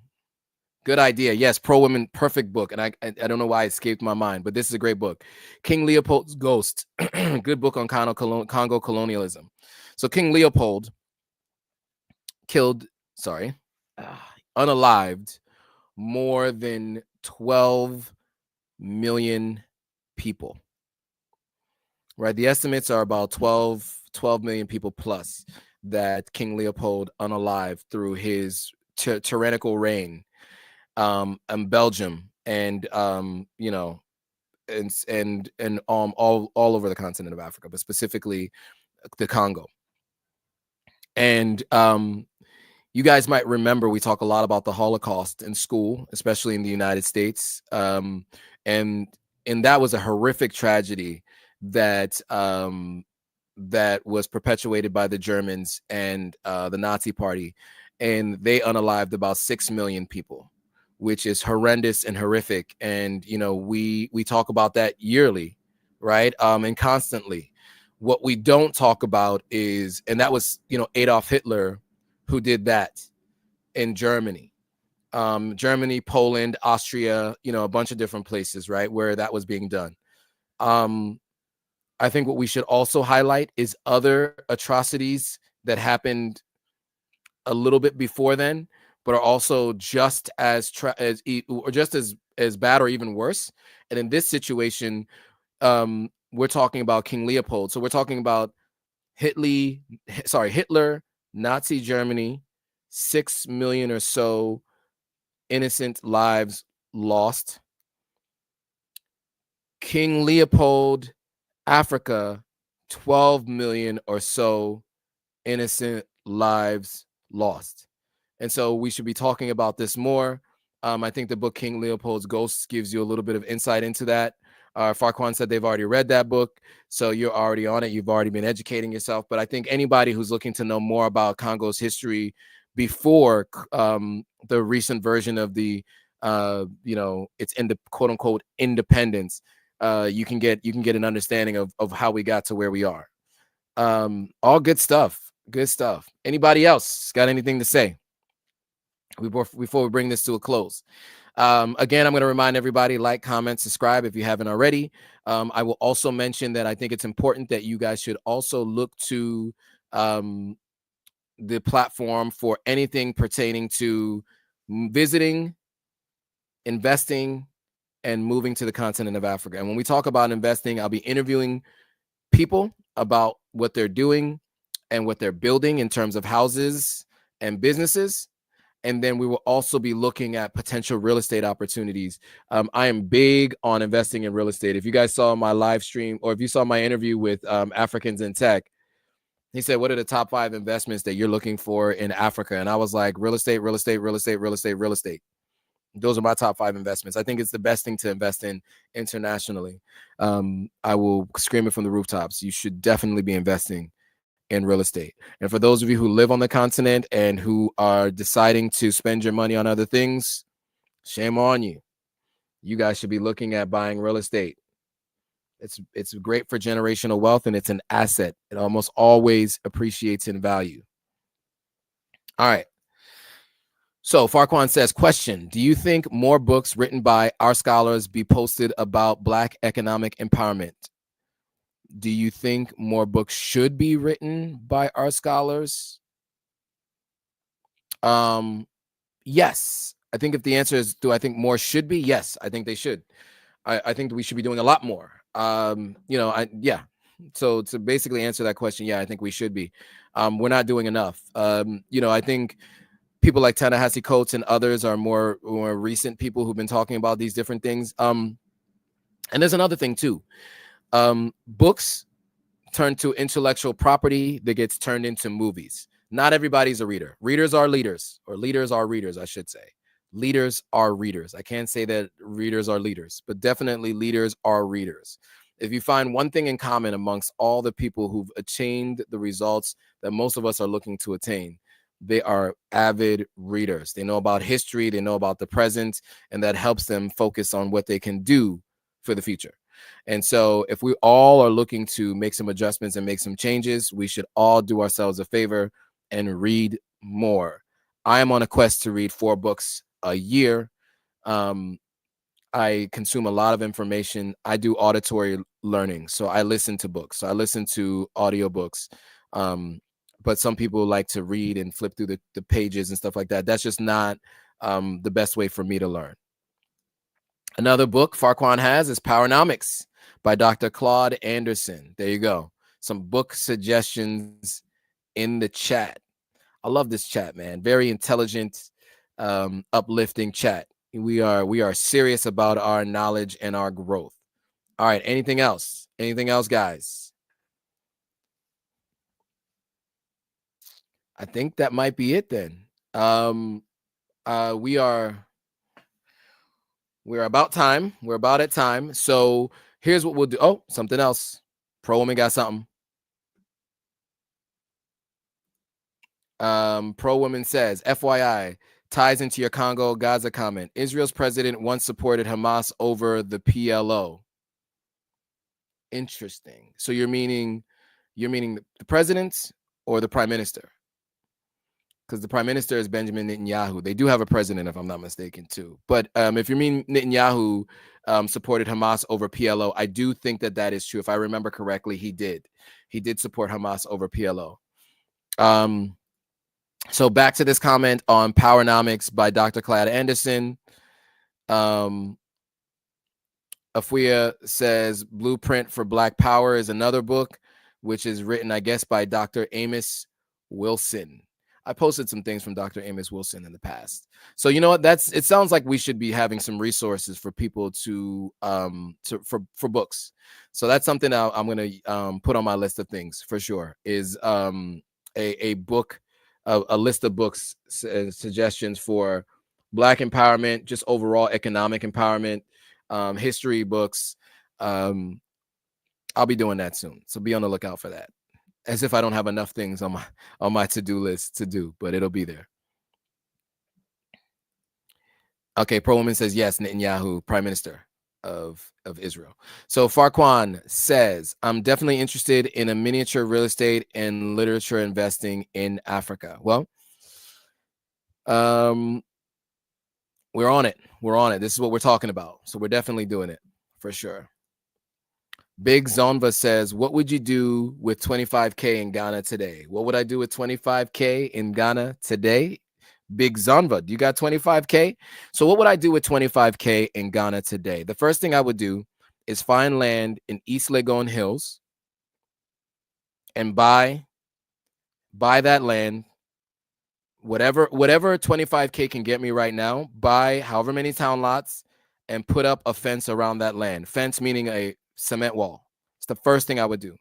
Good idea. Yes, Pro-Women, perfect book. And I don't know why it escaped my mind, but this is a great book. King Leopold's Ghost, good book on Congo colonialism. So King Leopold unalived more than 12 million people, right? The estimates are about 12 million people plus that King Leopold unalived through his tyrannical reign in Belgium and you know, and all over the continent of Africa, but specifically the Congo. And you guys might remember we talk a lot about the Holocaust in school, especially in the United States, and that was a horrific tragedy that that was perpetuated by the Germans and the Nazi Party, and they unalived about 6 million people, which is horrendous and horrific. And you know, we talk about that yearly, right? And constantly. What we don't talk about is, and that was, you know, Adolf Hitler who did that in Germany, Germany, Poland, Austria, you know, a bunch of different places, right, where that was being done. I think what we should also highlight is other atrocities that happened a little bit before then, but are also just as bad or even worse. And in this situation, we're talking about King Leopold. So we're talking about Hitler, Nazi Germany, 6 million or so innocent lives lost. King Leopold, Africa, 12 million or so innocent lives lost. And so we should be talking about this more. I think the book King Leopold's Ghosts gives you a little bit of insight into that. Farquan said they've already read that book, so you're already on it. You've already been educating yourself. But I think anybody who's looking to know more about Congo's history before the recent version of the, you know, it's in the quote unquote independence, you can get an understanding of how we got to where we are. All good stuff. Good stuff. Anybody else got anything to say before we bring this to a close? Again, I'm going to remind everybody, like, comment, subscribe if you haven't already. I will also mention that I think it's important that you guys should also look to the platform for anything pertaining to visiting, investing, and moving to the continent of Africa. And when we talk about investing, I'll be interviewing people about what they're doing and what they're building in terms of houses and businesses. And then we will also be looking at potential real estate opportunities. I am big on investing in real estate. If you guys saw my live stream, or if you saw my interview with Africans in Tech, he said, what are the top 5 investments that you're looking for in Africa? And I was like, real estate, real estate, real estate, real estate, real estate. Those are my top 5 investments. I think it's the best thing to invest in internationally. I will scream it from the rooftops. You should definitely be investing in real estate. And for those of you who live on the continent and who are deciding to spend your money on other things, shame on you. You guys should be looking at buying real estate. It's great for generational wealth, and it's an asset. It almost always appreciates in value. All right. So Farquan says, question, do you think more books written by our scholars be posted about Black economic empowerment? Do you think more books should be written by our scholars? Yes. I think if the answer is, do I think more should be? Yes, I think they should. I think we should be doing a lot more. You know, yeah. So to basically answer that question, yeah, I think we should be. We're not doing enough. You know, I think people like Ta-Nehisi Coates and others are more recent people who've been talking about these different things. And there's another thing too. Books turn to intellectual property that gets turned into movies. Not everybody's a reader. Readers are leaders, or leaders are readers, I should say. Leaders are readers. I can't say that readers are leaders, but definitely leaders are readers. If you find one thing in common amongst all the people who've attained the results that most of us are looking to attain, they are avid readers. They know about history, they know about the present, and that helps them focus on what they can do for the future. And so if we all are looking to make some adjustments and make some changes, we should all do ourselves a favor and read more. I am on a quest to read 4 books a year. I consume a lot of information. I do auditory learning, so I listen to books. So I listen to audiobooks. but some people like to read and flip through the pages and stuff like that. That's just not the best way for me to learn. Another book Farquan has is Powernomics by Dr. Claude Anderson. There you go. Some book suggestions in the chat. I love this chat, man. Very intelligent, uplifting chat. We are serious about our knowledge and our growth. All right. Anything else? Anything else, guys? I think that might be it then. We're about time. We're about at time. So here's what we'll do. Oh, something else. Pro Woman got something. Pro Woman says, FYI, ties into your Congo Gaza comment. Israel's president once supported Hamas over the PLO. Interesting. So you're meaning the president or the prime minister? Because the prime minister is Benjamin Netanyahu. They do have a president, if I'm not mistaken, too. But if you mean Netanyahu supported Hamas over PLO, I do think that is true. If I remember correctly, he did. He did support Hamas over PLO. So back to this comment on Powernomics by Dr. Claude Anderson. Afuia says Blueprint for Black Power is another book, which is written, I guess, by Dr. Amos Wilson. I posted some things from Dr. Amos Wilson in the past. So you know what? It sounds like we should be having some resources for people for books. So that's something I'm going to put on my list of things for sure, is a book, a list of books and suggestions for Black empowerment, just overall economic empowerment, history books. I'll be doing that soon. So be on the lookout for that. As if I don't have enough things on my to-do list to do, but it'll be there. Okay, Pro Woman says yes, Netanyahu, Prime Minister of Israel. So Farquan says, I'm definitely interested in a miniature real estate and literature investing in Africa. Well, we're on it. We're on it. This is what we're talking about. So we're definitely doing it for sure. Big Zonva says, what would you do with 25K in Ghana today? What would I do with 25K in Ghana today? Big Zonva, do you got 25K? So what would I do with 25K in Ghana today? The first thing I would do is find land in East Legon Hills and buy that land. Whatever 25K can get me right now, buy however many town lots and put up a fence around that land. Fence meaning a cement wall. It's the first thing I would do.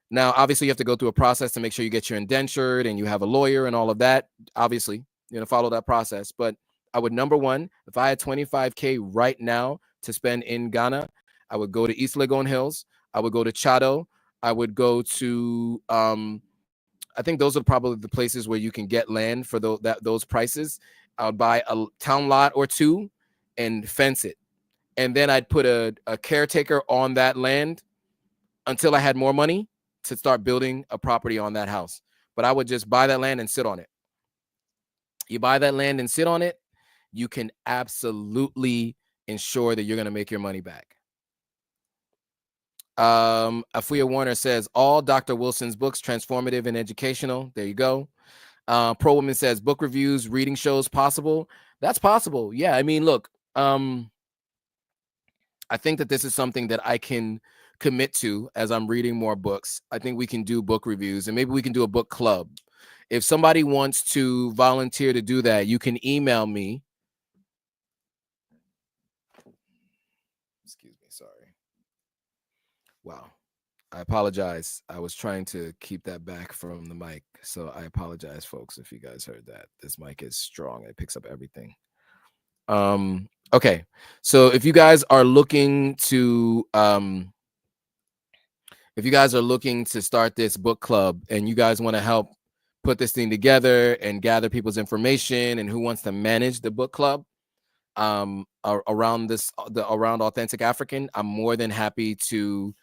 Now, obviously, you have to go through a process to make sure you get your indentured and you have a lawyer and all of that. Obviously, you're going to follow that process. But I would, number one, if I had 25K right now to spend in Ghana, I would go to East Legon Hills. I would go to Chado. I would go to, I think those are probably the places where you can get land for those prices. I would buy a town lot or two and fence it. And then I'd put a caretaker on that land until I had more money to start building a property on that house. But I would just buy that land and sit on it. You buy that land and sit on it, you can absolutely ensure that you're going to make your money back. Afuia Warner says, all Dr. Wilson's books, transformative and educational. There you go. Pro Woman says, book reviews, reading shows possible. That's possible. Yeah, I mean, look, I think that this is something that I can commit to as I'm reading more books. I think we can do book reviews and maybe we can do a book club. If somebody wants to volunteer to do that, you can email me. Excuse me, sorry. Wow. I apologize. I was trying to keep that back from the mic. So I apologize, folks, if you guys heard that. This mic is strong. It picks up everything. Okay, so if you guys are looking to start this book club and you guys want to help put this thing together and gather people's information and who wants to manage the book club around Authentic African, I'm more than happy to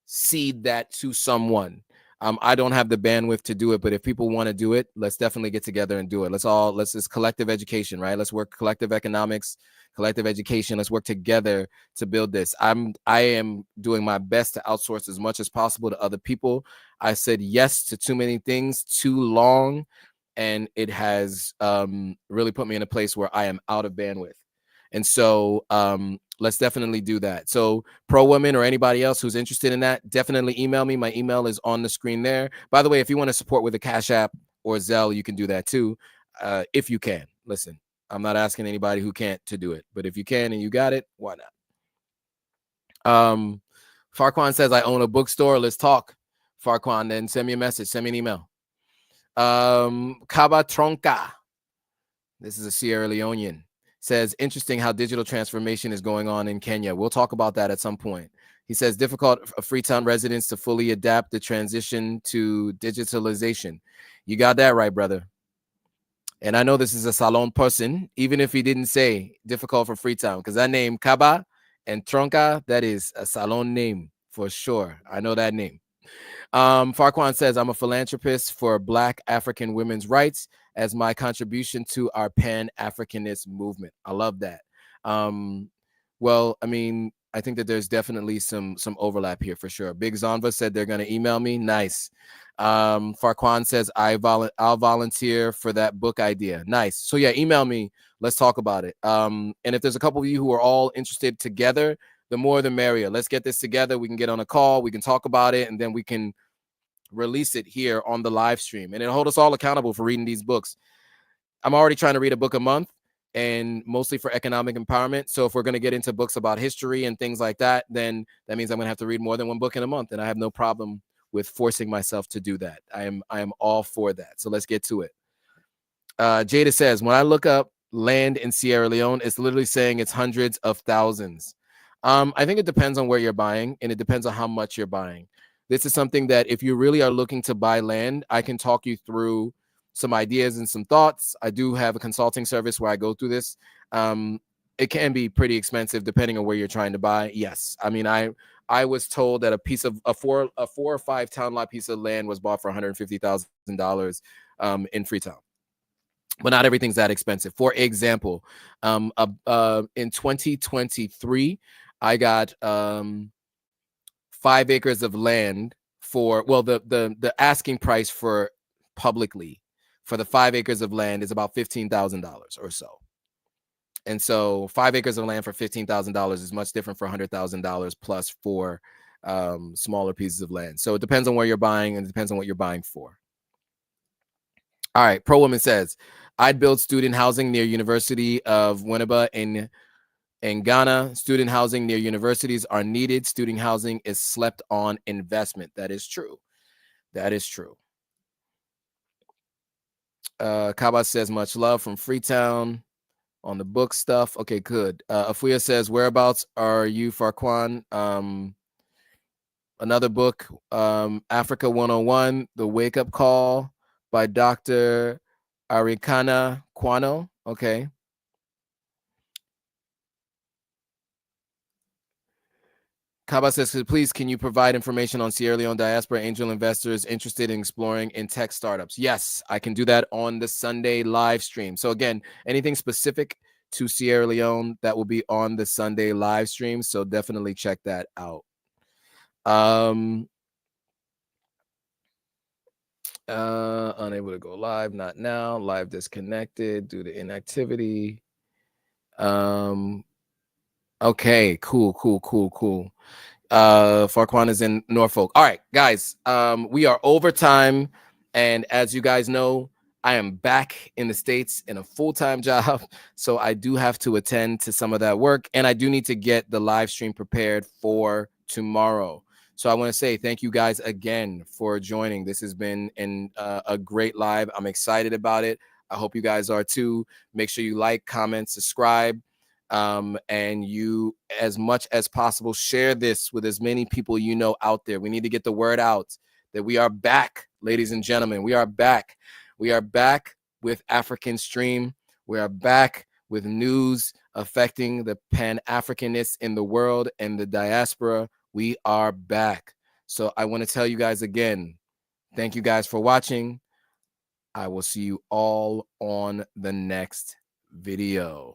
seed that to someone. I don't have the bandwidth to do it, but if people want to do it, let's definitely get together and do it. Let's just collective education, right? Let's work collective economics, collective education. Let's work together to build this. I am doing my best to outsource as much as possible to other people. I said yes to too many things too long, and it has really put me in a place where I am out of bandwidth. And so let's definitely do that. So Pro Women or anybody else who's interested in that, definitely email me. My email is on the screen there. By the way, if you want to support with a Cash App or Zelle, you can do that too, if you can. Listen, I'm not asking anybody who can't to do it, but if you can and you got it, why not? Farquan says, I own a bookstore. Let's talk. Farquan, then send me a message. Send me an email. Kaba Tronka. This is a Sierra Leonean. Says, interesting how digital transformation is going on in Kenya. We'll talk about that at some point. He says, difficult for Freetown residents to fully adapt the transition to digitalization. You got that right, brother. And I know this is a Salon person, even if he didn't say difficult for Freetown, because that name, Kaba and Tronka, that is a Salon name for sure. I know that name. Farquan says, I'm a philanthropist for Black African women's rights as my contribution to our Pan-Africanist movement. I love that. Well, I mean, I think that there's definitely some overlap here for sure. Big Zonva said they're going to email me. Nice. Farquan says, I'll volunteer for that book idea. Nice. So yeah, email me. Let's talk about it. And if there's a couple of you who are all interested together, the more the merrier. Let's get this together. We can get on a call. We can talk about it, and then we can release it here on the live stream. And it'll hold us all accountable for reading these books. I'm already trying to read a book a month, and mostly for economic empowerment. So if we're going to get into books about history and things like that, then that means I'm going to have to read more than one book in a month. And I have no problem with forcing myself to do that. I am all for that. So let's get to it. Jada says, when I look up land in Sierra Leone, it's literally saying it's hundreds of thousands. I think it depends on where you're buying, and it depends on how much you're buying. This is something that if you really are looking to buy land, I can talk you through some ideas and some thoughts. I do have a consulting service where I go through this. It can be pretty expensive depending on where you're trying to buy. Yes. I mean, I was told that a 4 or 5 town lot piece of land was bought for $150,000 in Freetown. But not everything's that expensive. For example, in 2023, I got 5 acres of land for, well, the asking price for publicly for the 5 acres of land is about $15,000 or so. And so 5 acres of land for $15,000 is much different for $100,000 plus for smaller pieces of land. So it depends on where you're buying, and it depends on what you're buying for. All right. Pro Woman says, I'd build student housing near University of Winneba in Ghana. Student housing near universities are needed. Student housing is slept on investment. That is true. That is true. Kaba says, much love from Freetown on the book stuff. Okay, good. Afuya says, whereabouts are you, Farquan? Another book, Africa 101, The Wake Up Call by Dr. Arikana Kwano. Okay. Kaba says, please, can you provide information on Sierra Leone diaspora angel investors interested in exploring in tech startups? Yes, I can do that on the Sunday live stream. So again, anything specific to Sierra Leone, that will be on the Sunday live stream. So definitely check that out. Unable to go live, not now. Live disconnected due to inactivity. Okay, cool. Farquan is in Norfolk. All right, guys, we are overtime, and as you guys know, I am back in the States in a full-time job, so I do have to attend to some of that work, and I do need to get the live stream prepared for tomorrow. So I want to say thank you guys again for joining. This has been a great live. I'm excited about it. I hope you guys are too. Make sure you like, comment, subscribe. And you, as much as possible, share this with as many people you know out there. We need to get the word out that we are back, ladies and gentlemen. We are back. We are back with African Stream. We are back with news affecting the Pan-Africanists in the world and the diaspora. We are back. So I want to tell you guys again, Thank you guys for watching. I will see you all on the next video.